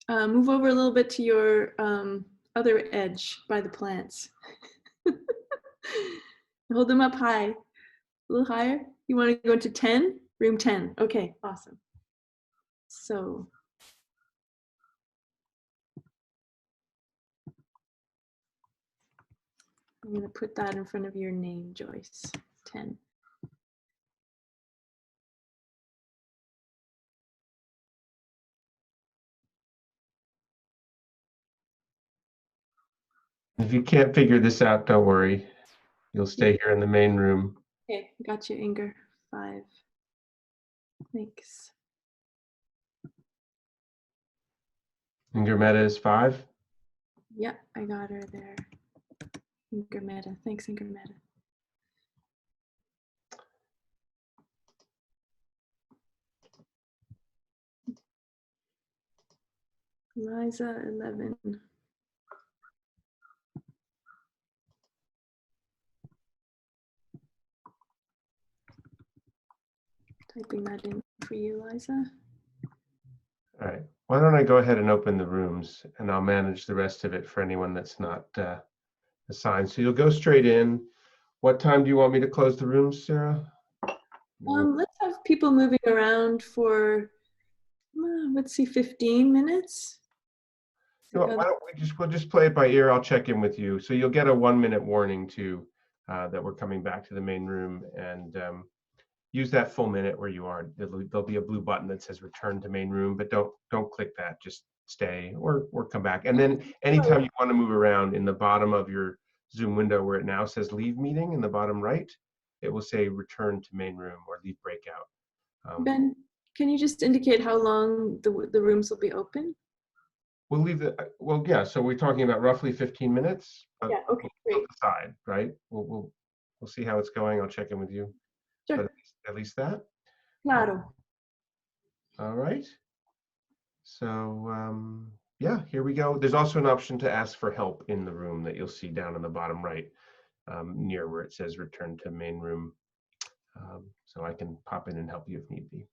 Move over a little bit to your other edge by the plants. Hold them up high, a little higher. You want to go into 10? Room 10. Okay, awesome. So I'm going to put that in front of your name, Joyce. 10. If you can't figure this out, don't worry. You'll stay here in the main room. Okay, got you, Inger. 5. Thanks. Ingermeta is 5. Yeah, I got her there. Ingermeta. Thanks, Ingermeta. Liza, 11. Typing that in for you, Liza. All right. Why don't I go ahead and open the rooms, and I'll manage the rest of it for anyone that's not assigned. So you'll go straight in. What time do you want me to close the rooms, Sarah? Let's have people moving around for, let's see, 15 minutes. Why don't we'll just play it by ear. I'll check in with you. So you'll get a 1-minute warning too, that we're coming back to the main room, and use that full minute where you are. There'll be a blue button that says return to main room, but don't click that. Just stay or come back. And then anytime you want to move around, in the bottom of your Zoom window where it now says leave meeting in the bottom right, it will say return to main room or leave breakout. Ben, can you just indicate how long the rooms will be open? We'll leave well, yeah, so we're talking about roughly 15 minutes. Yeah, okay, great. Decide, right? We'll see how it's going. I'll check in with you. Sure. But at least that. Claro. All right. So yeah, here we go. There's also an option to ask for help in the room that you'll see down in the bottom right, near where it says return to main room. So I can pop in and help you if need be.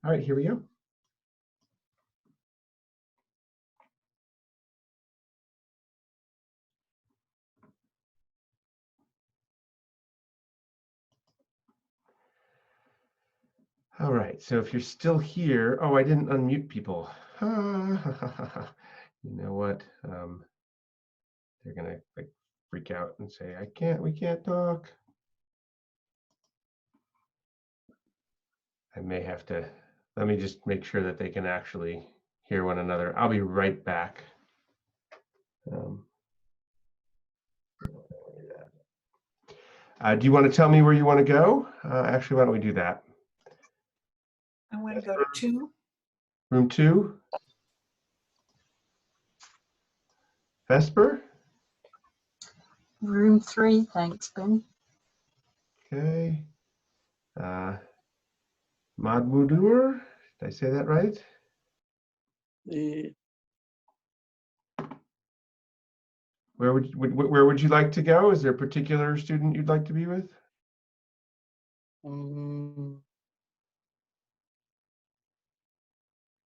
All right, here we go. All right, so if you're still here, oh, I didn't unmute people. You know what? They're gonna like freak out and say, we can't talk. I may have to, let me just make sure that they can actually hear one another. I'll be right back. Do you want to tell me where you want to go? Actually, why don't we do that? I want to go to 2. Room 2? Vesper? Room 3, thanks, Ben. Okay. Madmudur? Did I say that right? Where would you like to go? Is there a particular student you'd like to be with?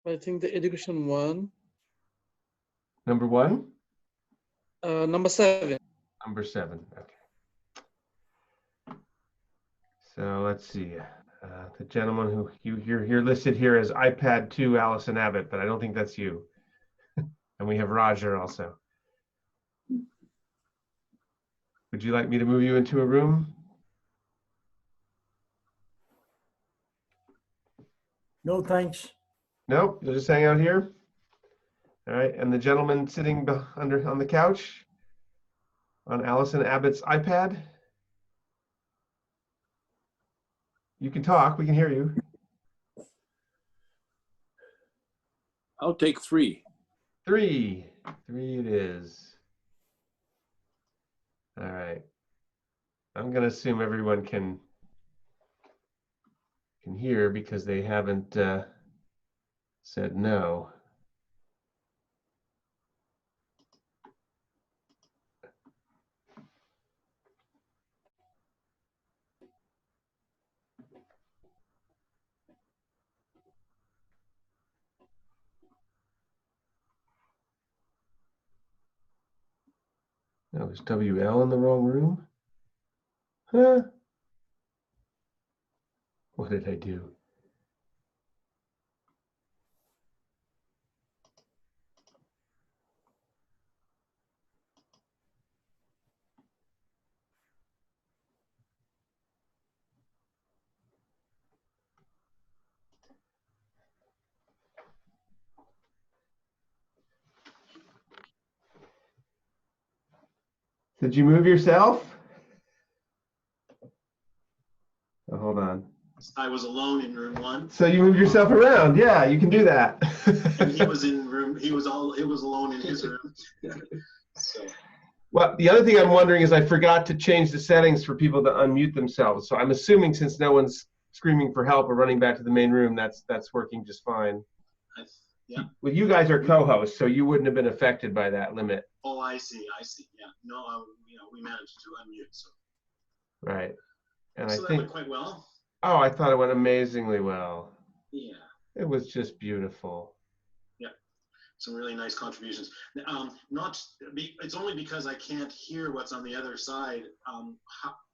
I think the education one. Number 1? Number 7. Number 7. Okay. So let's see. The gentleman who you're listed here as iPad 2 Allison Abbott, but I don't think that's you. And we have Roger also. Would you like me to move you into a room? No, thanks. Nope, you'll just hang out here. All right, and the gentleman sitting on the couch on Allison Abbott's iPad. You can talk, we can hear you. I'll take 3. 3 it is. All right. I'm gonna assume everyone can hear because they haven't said no. That was WL in the wrong room? Huh? What did I do? Did you move yourself? Oh, hold on. I was alone in room 1. So you moved yourself around. Yeah, you can do that. And he was in room. He was alone in his room. So. Well, the other thing I'm wondering is I forgot to change the settings for people to unmute themselves. So I'm assuming since no one's screaming for help or running back to the main room, that's working just fine. Yeah. Well, you guys are co-hosts, so you wouldn't have been affected by that limit. Oh, I see. Yeah. No, we managed to unmute. So. Right. And so I that think went quite well. Oh, I thought it went amazingly well. Yeah. It was just beautiful. Yeah. Some really nice contributions. It's only because I can't hear what's on the other side.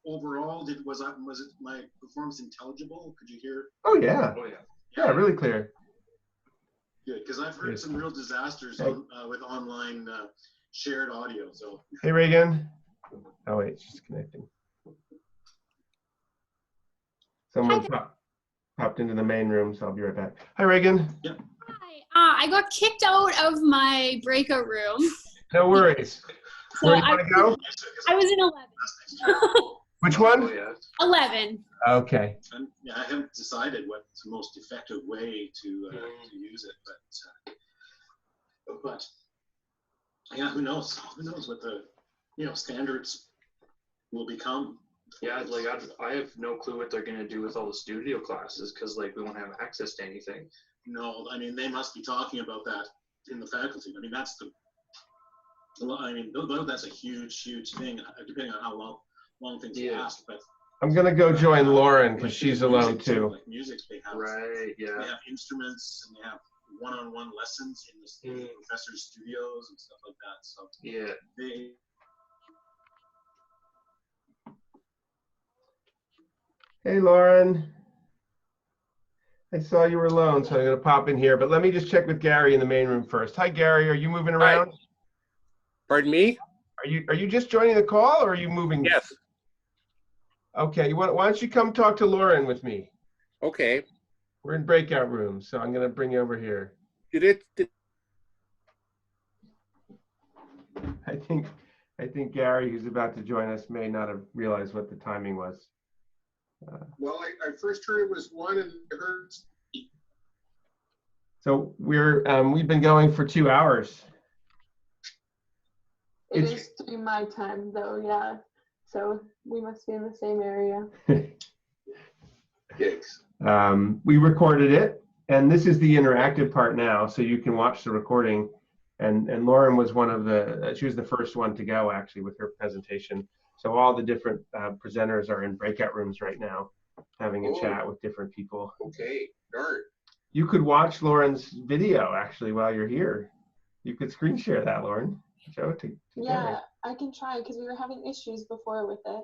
Overall, was it my performance intelligible? Could you hear? Oh yeah. Yeah, really clear. Good, because I've heard some real disasters with online shared audio. So. Hey Reagan. Oh wait, she's connecting. Someone popped into the main room, so I'll be right back. Hi Reagan. Yep. Hi. I got kicked out of my breakout room. No worries. So Where do you want to go? I was in 11. Which one? 11. Okay. Yeah, I haven't decided what's the most effective way to use it, but yeah, who knows? Who knows what the standards will become? Yeah, like I have no clue what they're gonna do with all the studio classes because like we won't have access to anything. No, I mean they must be talking about that in the faculty. I mean that's that's a huge thing depending on how long things last. But I'm gonna go join Lauren because she's alone too. Like music, they have yeah. They have instruments and they have one-on-one lessons in the professors' studios and stuff like that. So yeah, Hey Lauren. I saw you were alone, so I'm gonna pop in here. But let me just check with Gary in the main room first. Hi Gary, are you moving around? Hi. Pardon me? Are you just joining the call or are you moving? Yes. Okay, why don't you come talk to Lauren with me? Okay. We're in breakout rooms, so I'm gonna bring you over here. I think Gary, who's about to join us, may not have realized what the timing was. Well, I first heard it was 1 and I heard. So we've been going for 2 hours. It is 3 my time though, yeah. So we must be in the same area. We recorded it, and this is the interactive part now, so you can watch the recording. And Lauren was she was the first one to go actually with her presentation. So all the different presenters are in breakout rooms right now, having a chat with different people. Okay, darn. You could watch Lauren's video actually while you're here. You could screen share that, Lauren. Show it to Yeah, Gary. I can try because we were having issues before with it.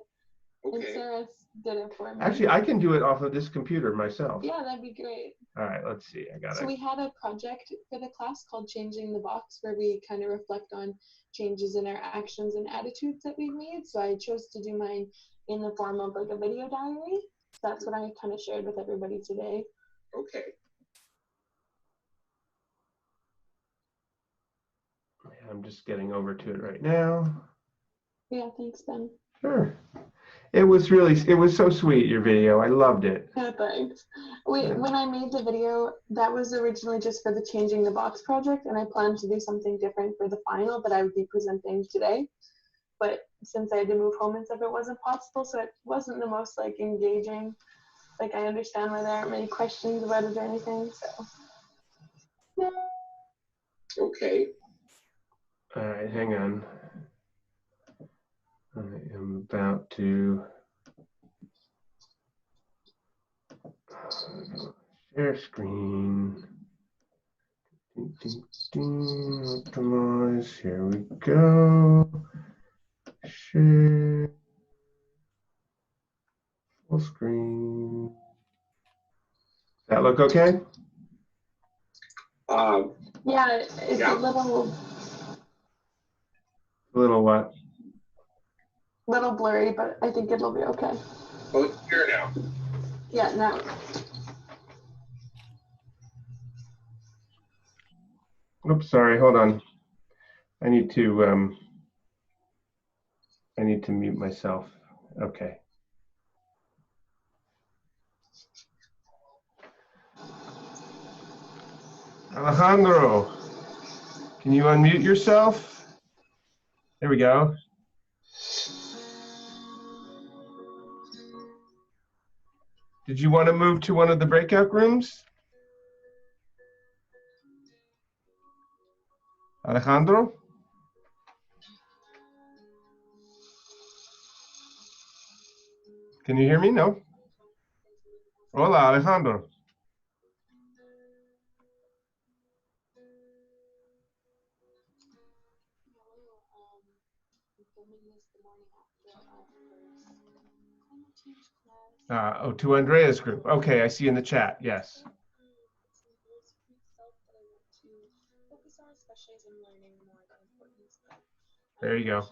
And Sarah did it for me. Actually, I can do it off of this computer myself. Yeah, that'd be great. All right, let's see. I got it. So we had a project for the class called Changing the Box where we kind of reflect on changes in our actions and attitudes that we've made. So I chose to do mine in the form of like a video diary. So that's what I kind of shared with everybody today. Okay. I'm just getting over to it right now. Yeah, thanks, Ben. Sure. It was so sweet, your video. I loved it. Yeah, thanks. When I made the video, that was originally just for the Changing the Box project, and I planned to do something different for the final that I would be presenting today. But since I had to move home and stuff, it wasn't possible, so it wasn't the most like engaging. Like I understand why there aren't many questions about it or anything, so. Okay. All right, hang on. I am about to share screen. Optimize. Here we go. Share full screen. Does that look okay? Yeah, it's a little. A little what? Little blurry, but I think it'll be okay. Oh, it's here now. Yeah, now. Oops, sorry, hold on. I need to mute myself. Okay. Alejandro, can you unmute yourself? There we go. Did you want to move to one of the breakout rooms? Alejandro? Can you hear me? No? Hola, Alejandro. Oh, to Andrea's group. Okay, I see in the chat. Yes. There you go.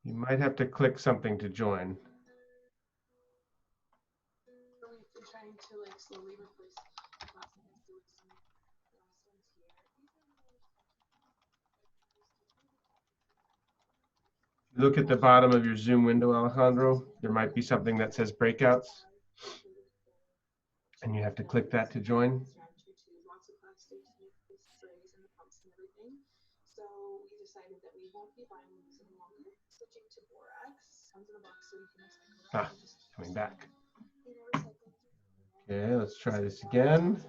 You might have to click something to join. Look at the bottom of your Zoom window, Alejandro. There might be something that says breakouts. And you have to click that to join. Ah, coming back. Okay, let's try this again.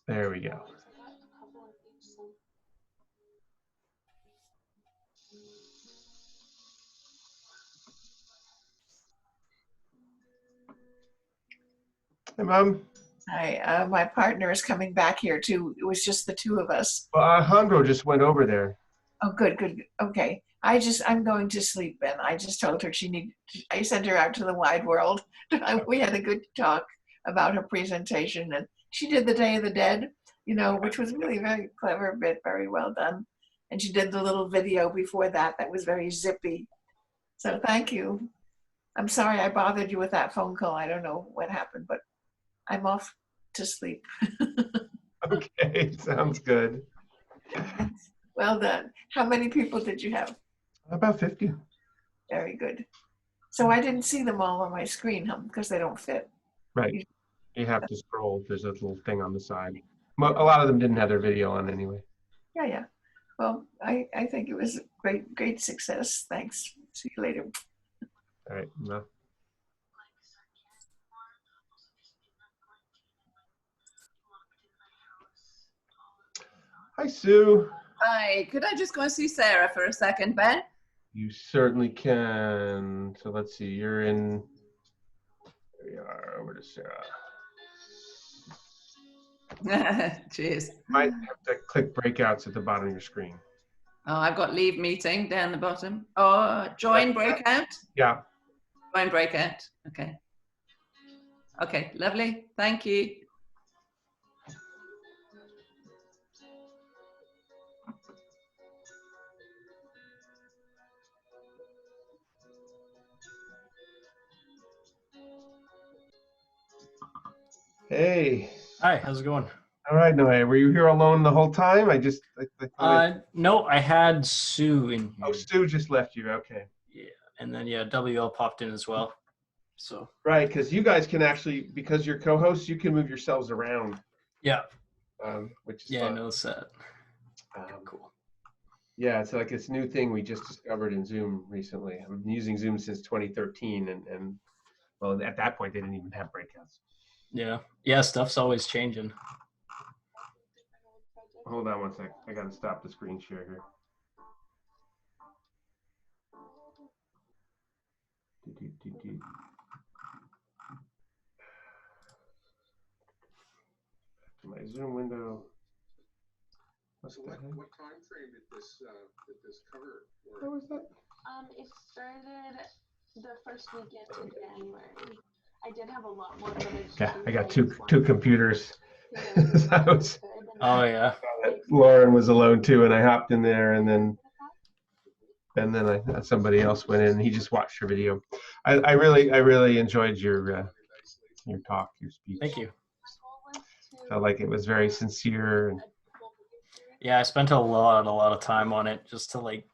There we go. Hey, Mom. Hi, my partner is coming back here too. It was just the two of us. Well, Alejandro just went over there. Oh, good. Okay. I'm going to sleep, Ben. I just told her I sent her out to the wide world. We had a good talk about her presentation, and she did the Day of the Dead, which was really very clever, but very well done. And she did the little video before that was very zippy. So thank you. I'm sorry I bothered you with that phone call. I don't know what happened, but I'm off to sleep. Okay, sounds good. Well done. How many people did you have? About 50. Very good. So I didn't see them all on my screen, because they don't fit. Right. You have to scroll. There's a little thing on the side. A lot of them didn't have their video on anyway. Yeah. Well, I think it was a great success. Thanks. See you later. All right. No. Hi, Sue. Hi, could I just go and see Sarah for a second, Ben? You certainly can. So let's see, you're in, there we are, over to Sarah. Cheers. You might have to click breakouts at the bottom of your screen. Oh, I've got leave meeting down the bottom. Oh, join breakout? Yeah. Join breakout, okay. Okay, lovely, thank you. Hey. Hi, how's it going? All right, Noe, were you here alone the whole time? No, I had Sue in here. Oh, Sue just left you, okay. Yeah, and then WL popped in as well. So. Right, because you guys can actually, because you're co-hosts, you can move yourselves around. Yeah. Which is yeah, fun. I noticed that. Cool. Yeah, it's like this new thing we just discovered in Zoom recently. I've been using Zoom since 2013, and well, at that point, they didn't even have breakouts. Yeah, stuff's always changing. Hold on one sec. I got to stop the screen share here. My Zoom window. What time frame did this cover? What was that? It started the first weekend of January. I did have a lot more. Yeah, I got two computers. Oh yeah. Lauren was alone too, and I hopped in there, and then somebody else went in. And he just watched your video. I really enjoyed your talk, your speech. Thank you. felt like it was very sincere. And Yeah, I spent a lot of time on it just to like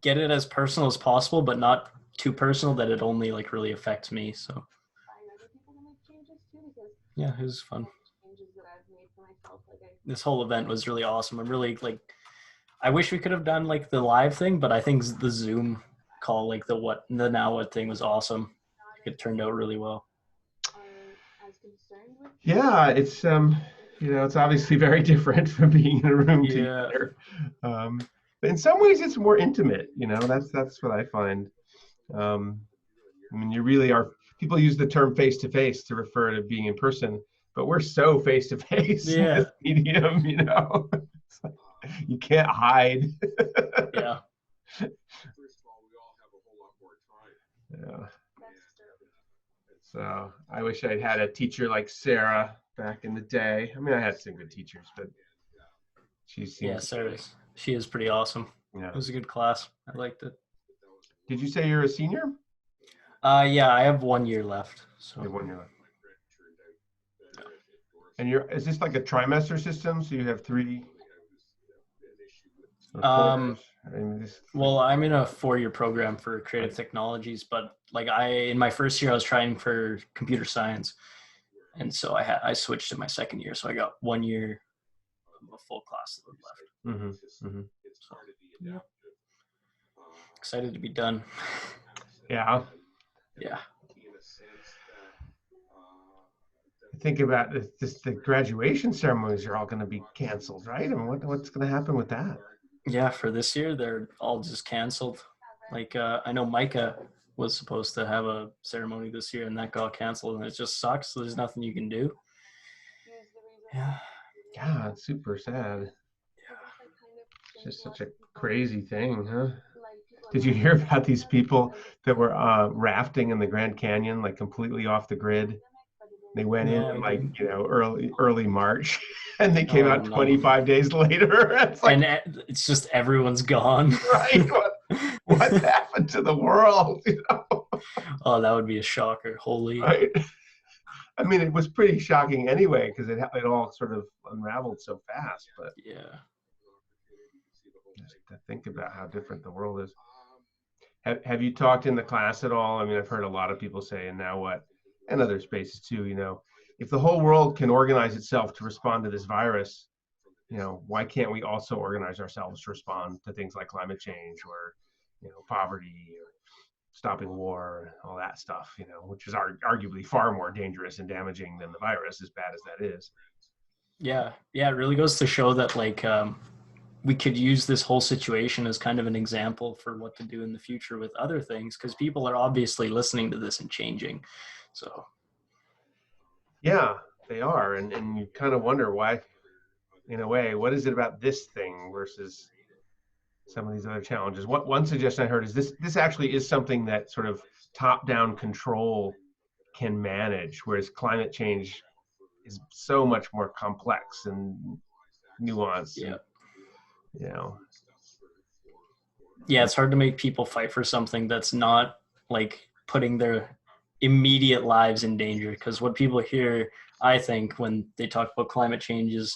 get it as personal as possible, but not too personal that it only like really affects me. So yeah, it was fun. This whole event was really awesome. I'm really like, I wish we could have done like the live thing, but I think the Zoom call, like the now what thing was awesome. It turned out really well. Yeah, it's it's obviously very different from being in a room together. But in some ways it's more intimate, that's what I find. I mean, you really are, people use the term face to face to refer to being in person, but we're so face to face in this medium, It's like, you can't hide. Yeah. Yeah. So I wish I'd had a teacher like Sarah back in the day. I mean, I had some good teachers, but she seems. She is pretty awesome. Yeah. It was a good class. I liked it. Did you say you're a senior? Yeah, I have 1 year left. So. You have 1 year left. And is this like a trimester system? So you have 3? Well, I'm in a 4-year program for creative technologies, but like in my first year I was trying for computer science, and so I switched to my second year, so I got 1 year of a full class left. So, yeah. Excited to be done. Yeah. Think about this, the graduation ceremonies are all going to be canceled, right? I mean, what's going to happen with that? Yeah, for this year, they're all just canceled. Like, I know Micah was supposed to have a ceremony this year, and that got canceled, and it just sucks. So there's nothing you can do. Yeah, it's super sad. It's just such a crazy thing, huh? Did you hear about these people that were rafting in the Grand Canyon, like completely off the grid? They went in like, early March, and they came out 25 days later. It's just everyone's gone. Right? What happened to the world? Oh, that would be a shocker. Holy. Right? I mean, it was pretty shocking anyway, because it all sort of unraveled so fast. But yeah, just to think about how different the world is. Have you talked in the class at all? I mean, I've heard a lot of people say, and now what? And other spaces too, if the whole world can organize itself to respond to this virus, why can't we also organize ourselves to respond to things like climate change or, poverty or stopping war, all that stuff, which is arguably far more dangerous and damaging than the virus, as bad as that is. Yeah. It really goes to show that like we could use this whole situation as kind of an example for what to do in the future with other things, because people are obviously listening to this and changing. So. Yeah, they are. And you kind of wonder why, in a way, what is it about this thing versus some of these other challenges? One suggestion I heard is this actually is something that sort of top-down control can manage, whereas climate change is so much more complex and nuanced. Yeah. Yeah, it's hard to make people fight for something that's not like putting their immediate lives in danger, because what people hear, I think, when they talk about climate change is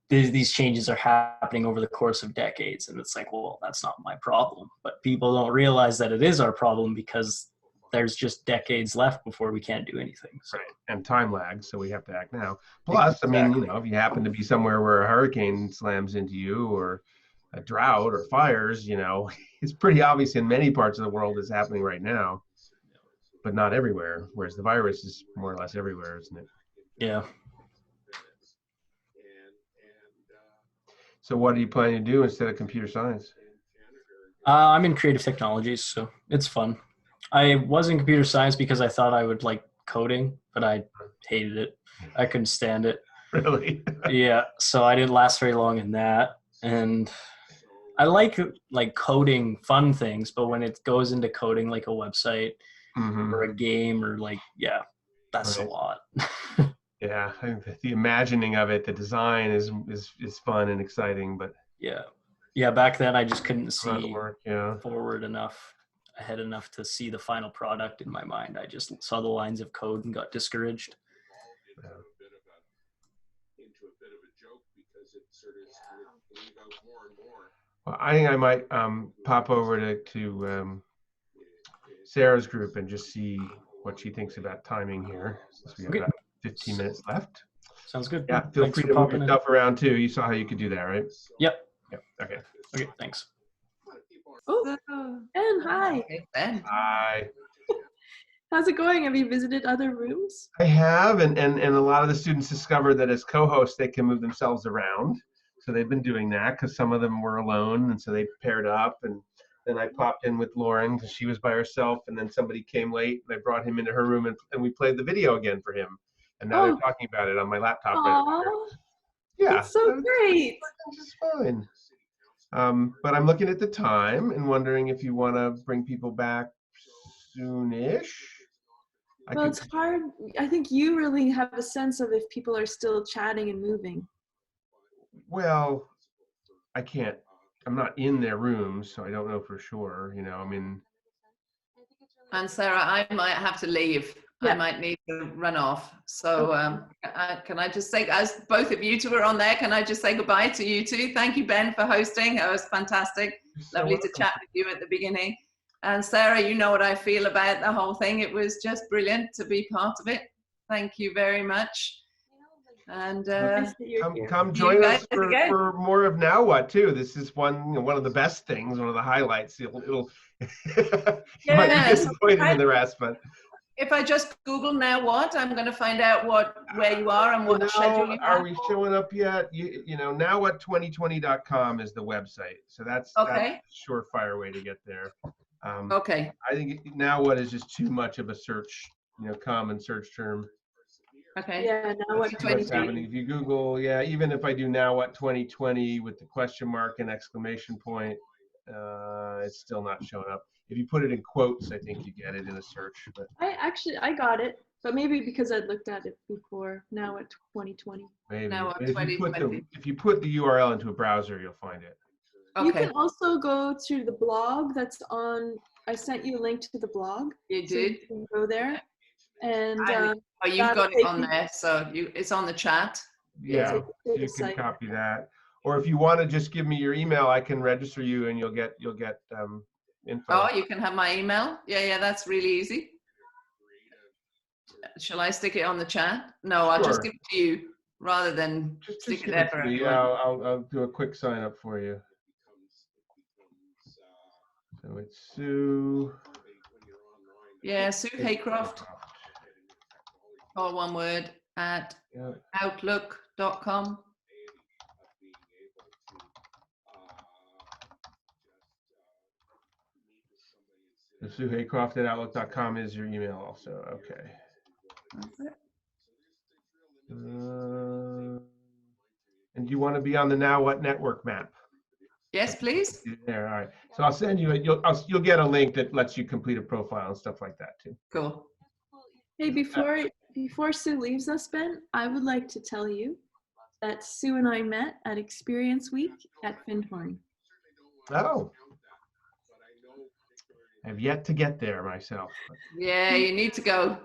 these changes are happening over the course of decades, and it's like, well, that's not my problem. But people don't realize that it is our problem, because there's just decades left before we can't do anything. So. Right, and time lag, so we have to act now. Plus, exactly. I mean, if you happen to be somewhere where a hurricane slams into you, or a drought or fires, it's pretty obvious in many parts of the world it's happening right now, but not everywhere, whereas the virus is more or less everywhere, isn't it? Yeah. So what are you planning to do instead of computer science? I'm in creative technologies, so it's fun. I was in computer science because I thought I would like coding, but I hated it. I couldn't stand it. Really? Yeah, so I didn't last very long in that. And I like coding fun things, but when it goes into coding like a website or a game or that's a lot. Yeah, I think the imagining of it, the design is fun and exciting, but yeah, back then I just couldn't see forward enough, ahead enough to see the final product in my mind. I just saw the lines of code and got discouraged. Well, I think I might pop over to Sarah's group and just see what she thinks about timing here, since we have about 15 minutes left. Sounds good. Yeah, feel Thanks free for to move popping your in. stuff around too. You saw how you could do that, right? Yep. Yep. Okay. Okay, thanks. Oh, Ben, hi. Okay, Ben. Hi. How's it going? Have you visited other rooms? I have, and a lot of the students discovered that as co-hosts, they can move themselves around. So they've been doing that because some of them were alone, and so they paired up. And then I popped in with Lauren because she was by herself, and then somebody came late, and I brought him into her room, and we played the video again for him. And now they're talking about it on my laptop. Aww, Yeah, that's so great. It's fine. But I'm looking at the time and wondering if you want to bring people back soonish. Well, it's hard. I think you really have a sense of if people are still chatting and moving. Well, I can't. I'm not in their rooms, so I don't know for sure. You know, I mean. And Sarah, I might have to leave. I might need to run off. So can I just say, as both of you two are on there, can I just say goodbye to you two? Thank you, Ben, for hosting. It was fantastic. Lovely to chat with you at the beginning. And Sarah, you know what I feel about the whole thing. It was just brilliant to be part of it. Thank you very much. And come join us for more of Now What too. This is one of the best things, one of the highlights. It'll you might be disappointed in the rest, but if I just Google Now What, I'm going to find out where you are and what schedule you have. Are we showing up yet? You know, nowwhat2020.com is the website, so that's a surefire way to get there. Okay. I think Now What is just too much of a search, common search term. Okay. Yeah, Now What 2020. If you Google, even if I do Now What 2020 with the question mark and exclamation point, it's still not showing up. If you put it in quotes, I think you get it in a search. But I got it, but maybe because I'd looked at it before. Now What 2020. Maybe. Now What If 2020. you put the URL into a browser, you'll find it. Okay. You can also go to the blog that's on. I sent you a link to the blog. You so did. You can go there, and you've got it on there, so it's on the chat. Yeah, you can copy that. Or if you want to just give me your email, I can register you, and you'll get info. Oh, you can have my email. Yeah, that's really easy. Shall I stick it on the chat? No, I'll just give it to you rather than stick it there for everyone. I'll do a quick sign up for you. So it's Sue. Yeah, Sue Haycroft. All one word at outlook.com. So Sue Haycroft at outlook.com is your email also. Okay. That's it. And do you want to be on the Now What network map? Yes, please. There, all right. So I'll send you. You'll get a link that lets you complete a profile and stuff like that too. Cool. Hey, before Sue leaves us, Ben, I would like to tell you that Sue and I met at Experience Week at Findhorn. Oh. I've yet to get there myself. Yeah, you need to go.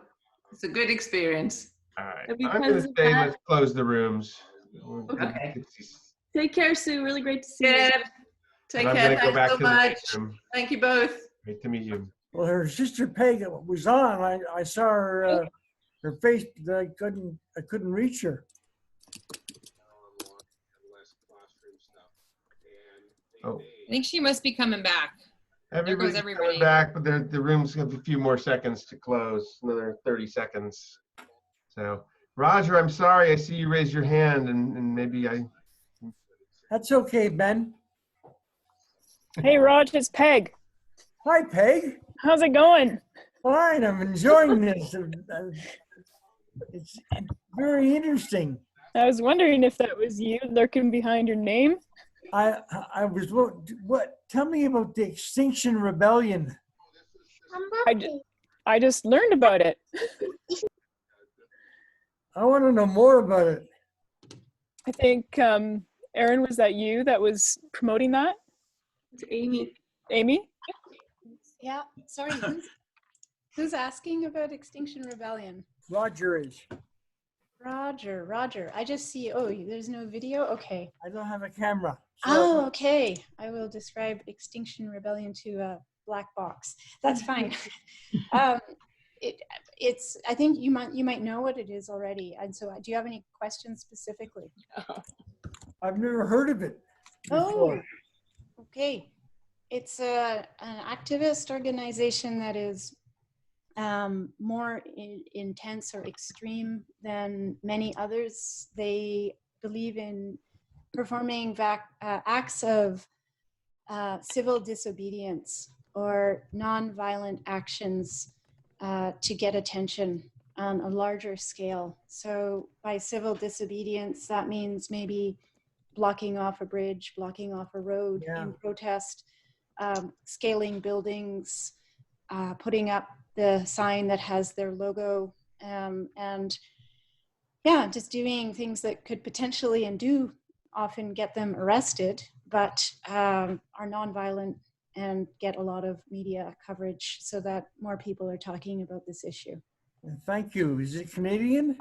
It's a good experience. All right. I'm going to say let's close the rooms. Okay. Take care, Sue. Really great to see you. Take care. Thanks so much. Thank you both. Great to meet you. Well, her sister Peg was on. I saw her face, but I couldn't reach her. Oh. I think she must be coming back. Everybody's there goes everybody. coming back, but the rooms have a few more seconds to close. Another 30 seconds. So, Roger, I'm sorry. I see you raise your hand, and maybe I. That's okay, Ben. Hey, Raj, it's Peg. Hi, Peg. How's it going? Fine. I'm enjoying this. It's very interesting. I was wondering if that was you lurking behind your name. I was what? Tell me about the Extinction Rebellion. I just learned about it. I want to know more about it. I think Erin, was that you that was promoting that? It's Amy. Amy? Yeah. Sorry. Who's asking about Extinction Rebellion? Roger is. Roger. I just see, oh, there's no video? Okay. I don't have a camera. Oh, okay. I will describe Extinction Rebellion to a black box. That's fine. It's. I think you might know what it is already. And so, do you have any questions specifically? I've never heard of it before. Oh, okay. It's an activist organization that is more intense or extreme than many others. They believe in performing acts of civil disobedience or nonviolent actions to get attention on a larger scale. So by civil disobedience, that means maybe blocking off a bridge, blocking off a road in protest, scaling buildings, putting up the sign that has their logo, and yeah, just doing things that could potentially and do often get them arrested, but are nonviolent and get a lot of media coverage so that more people are talking about this issue. Thank you. Is it Canadian?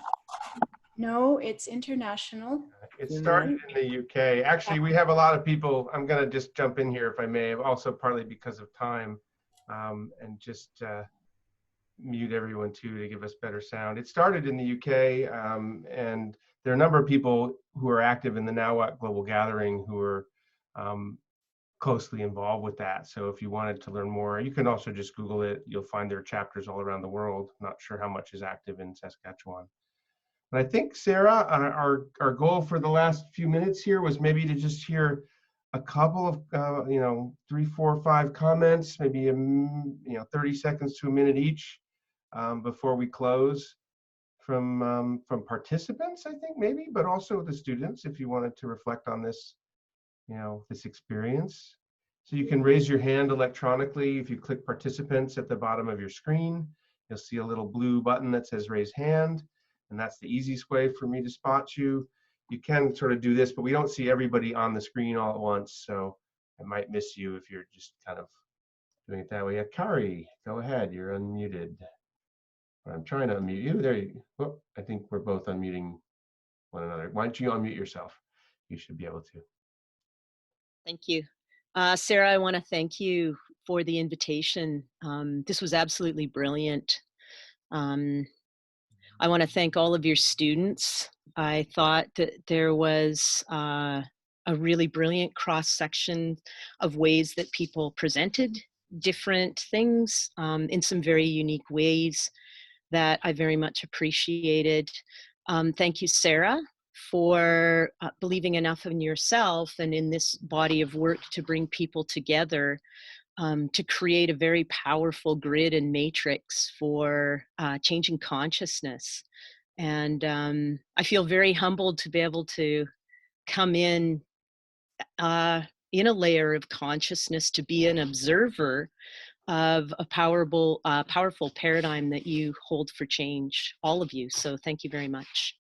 No, it's international. It started in the UK. Actually, we have a lot of people. I'm going to just jump in here if I may, also partly because of time, and just mute everyone too to give us better sound. It started in the UK, and there are a number of people who are active in the Now What Global Gathering who are closely involved with that. So if you wanted to learn more, you can also just Google it. You'll find there are chapters all around the world. Not sure how much is active in Saskatchewan. And I think, Sarah, our goal for the last few minutes here was maybe to just hear a couple of, 3, 4, 5 comments, maybe 30 seconds to a minute each before we close from participants, I think maybe, but also the students, if you wanted to reflect on this, this experience. So you can raise your hand electronically. If you click participants at the bottom of your screen, you'll see a little blue button that says raise hand. And that's the easiest way for me to spot you. You can sort of do this, but we don't see everybody on the screen all at once. So I might miss you if you're just kind of doing it that way. Kari, go ahead, you're unmuted. I'm trying to unmute you. There you go. Oh, I think we're both unmuting one another. Why don't you unmute yourself? You should be able to. Thank you. Sarah, I want to thank you for the invitation. This was absolutely brilliant. I want to thank all of your students. I thought that there was a really brilliant cross-section of ways that people presented different things in some very unique ways that I very much appreciated. Thank you, Sarah, for believing enough in yourself and in this body of work to bring people together to create a very powerful grid and matrix for changing consciousness. And I feel very humbled to be able to come in a layer of consciousness, to be an observer of a powerful paradigm that you hold for change, all of you. So thank you very much.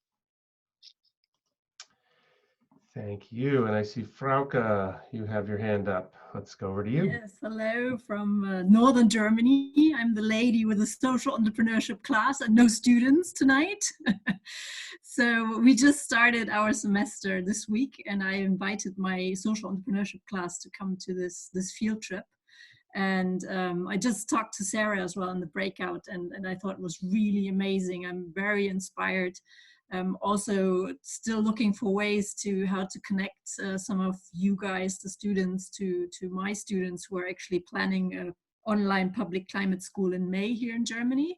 Thank you. And I see Frauke, you have your hand up. Let's go over to you. Yes, hello from northern Germany. I'm the lady with the social entrepreneurship class and no students tonight. So we just started our semester this week, and I invited my social entrepreneurship class to come to this field trip. And I just talked to Sarah as well in the breakout, and I thought it was really amazing. I'm very inspired. Also still looking for ways to how to connect some of you guys, the students, to my students who are actually planning an online public climate school in May here in Germany.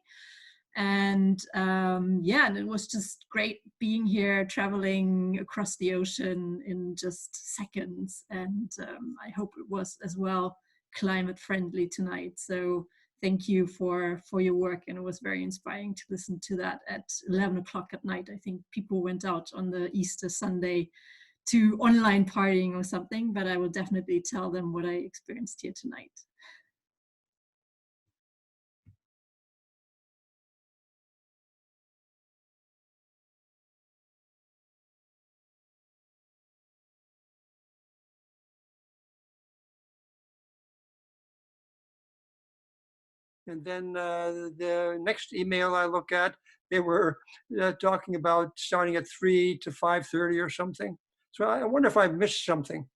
And yeah, and it was just great being here, traveling across the ocean in just seconds. And I hope it was as well climate friendly tonight. So thank you for your work, and it was very inspiring to listen to that at 11 o'clock at night. I think people went out on the Easter Sunday to online partying or something, but I will definitely tell them what I experienced here tonight. And then the next email I look at, they were talking about starting at 3 to 5:30 or something. So I wonder if I missed something.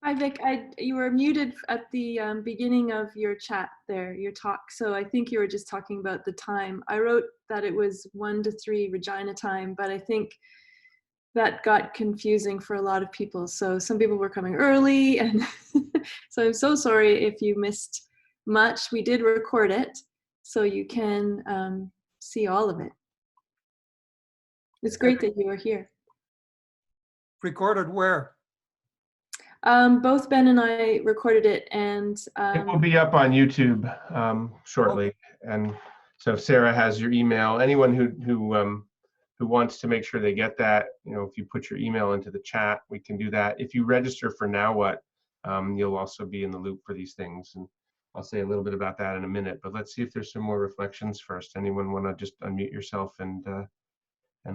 Hi, Vic. You were muted at the beginning of your chat there, your talk. So I think you were just talking about the time. I wrote that it was 1 to 3 Regina time, but I think that got confusing for a lot of people. So some people were coming early, and so I'm so sorry if you missed much. We did record it, so you can see all of it. It's great that you are here. Recorded where? Both Ben and I recorded it, and it will be up on YouTube shortly. And so if Sarah has your email, anyone who wants to make sure they get that, you know, if you put your email into the chat, we can do that. If you register for Now What, you'll also be in the loop for these things. And I'll say a little bit about that in a minute, but let's see if there's some more reflections first. Anyone want to just unmute yourself and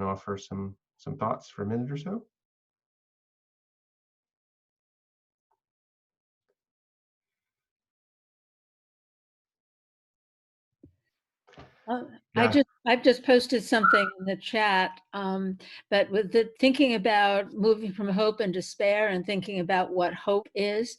offer some thoughts for a minute or so? Yeah. I've just posted something in the chat, but with the thinking about moving from hope and despair and thinking about what hope is,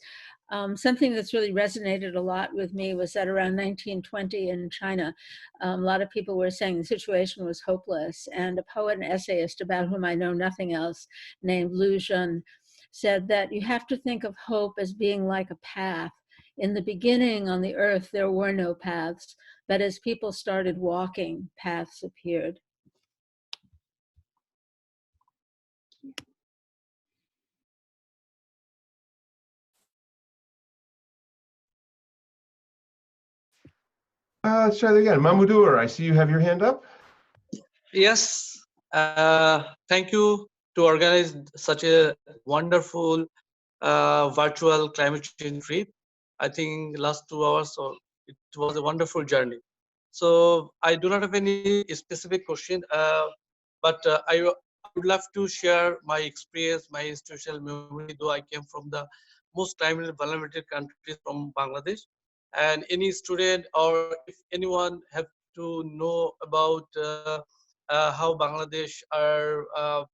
something that's really resonated a lot with me was that around 1920 in China, a lot of people were saying the situation was hopeless, and a poet and essayist about whom I know nothing else named Lu Xun said that you have to think of hope as being like a path. In the beginning on the earth, there were no paths, but as people started walking, paths appeared. Let's try that again. Mamudur, I see you have your hand up. Yes, thank you to organize such a wonderful virtual climate change trip. I think last 2 hours, so it was a wonderful journey. So I do not have any specific question, but I would love to share my experience, my institutional memory, though I came from the most climate vulnerable countries from Bangladesh. And any student or if anyone have to know about how Bangladesh are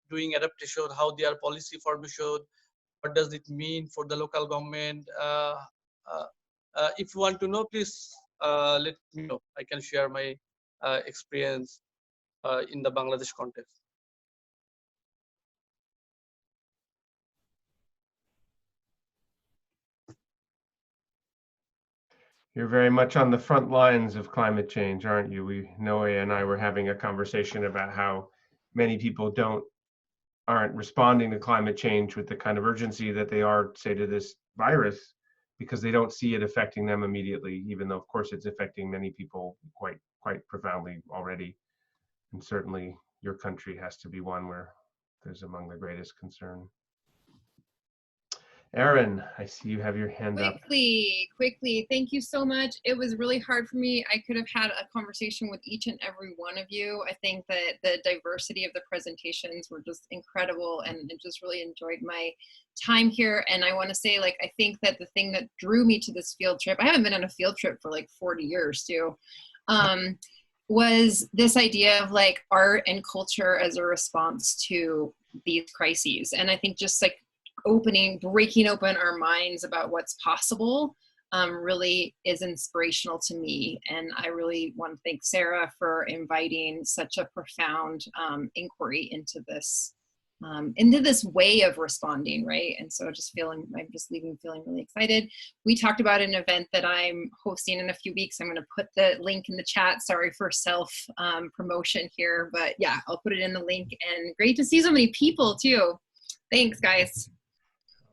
doing adaptation, how they are policy formation, what does it mean for the local government? If you want to know, please let me know. I can share my experience in the Bangladesh context. You're very much on the front lines of climate change, aren't you? Noe and I were having a conversation about how many people aren't responding to climate change with the kind of urgency that they are, say, to this virus, because they don't see it affecting them immediately, even though, of course, it's affecting many people quite profoundly already. And certainly your country has to be one where there's among the greatest concern. Erin, I see you have your hand up. Quickly, thank you so much. It was really hard for me. I could have had a conversation with each and every one of you. I think that the diversity of the presentations were just incredible, and I just really enjoyed my time here. And I want to say, like, I think that the thing that drew me to this field trip, I haven't been on a field trip for like 40 years too, was this idea of like art and culture as a response to these crises. And I think just like breaking open our minds about what's possible really is inspirational to me. And I really want to thank Sarah for inviting such a profound inquiry into this way of responding, right? And so I'm just leaving feeling really excited. We talked about an event that I'm hosting in a few weeks. I'm going to put the link in the chat. Sorry for self promotion here, but yeah, I'll put it in the link. And great to see so many people too. Thanks, guys.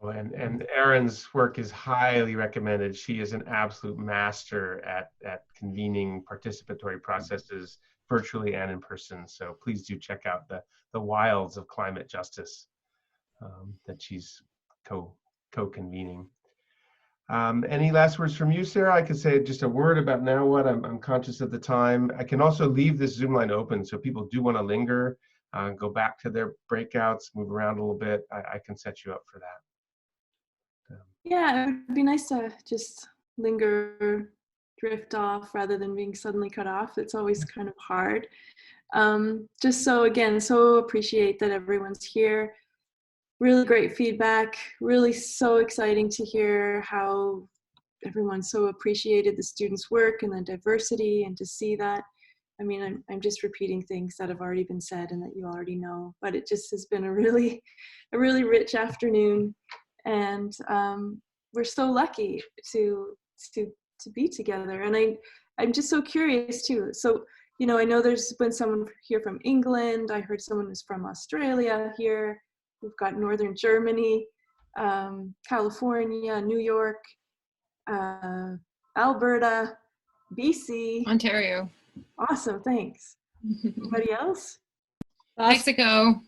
And Erin's work is highly recommended. She is an absolute master at convening participatory processes virtually and in person. So please do check out the wilds of climate justice that she's co-convening. Any last words from you, Sarah? I could say just a word about Now What. I'm conscious of the time. I can also leave this Zoom line open, so people do want to linger, go back to their breakouts, move around a little bit. I can set you up for that. Yeah, it would be nice to just linger, drift off rather than being suddenly cut off. It's always kind of hard. Just so, again, so appreciate that everyone's here. Really great feedback. Really so exciting to hear how everyone so appreciated the students' work and the diversity, and to see that. I mean, I'm just repeating things that have already been said and that you already know, but it just has been a really rich afternoon, and we're so lucky to be together. And I'm just so curious too. So, you know, I know there's been someone here from England. I heard someone who's from Australia here. We've got Northern Germany, California, New York, Alberta, BC. Ontario. Awesome, thanks. Anybody else? Mexico.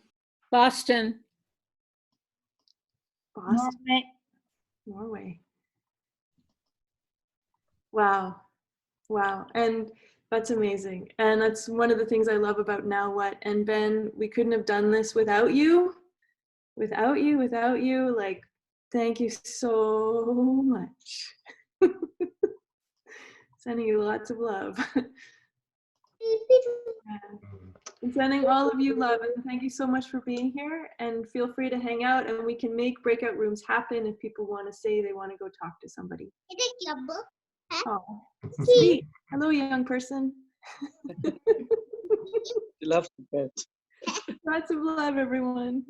Boston. Norway. Wow. Wow. And that's amazing. And that's one of the things I love about Now What. And Ben, we couldn't have done this without you. Without you. Like, thank you so much. Sending you lots of love. I'm sending all of you love, and thank you so much for being here, and feel free to hang out, and we can make breakout rooms happen if people want to say they want to go talk to somebody. Oh, sweet. Hello, young person. She loves the pet. Lots of love, everyone.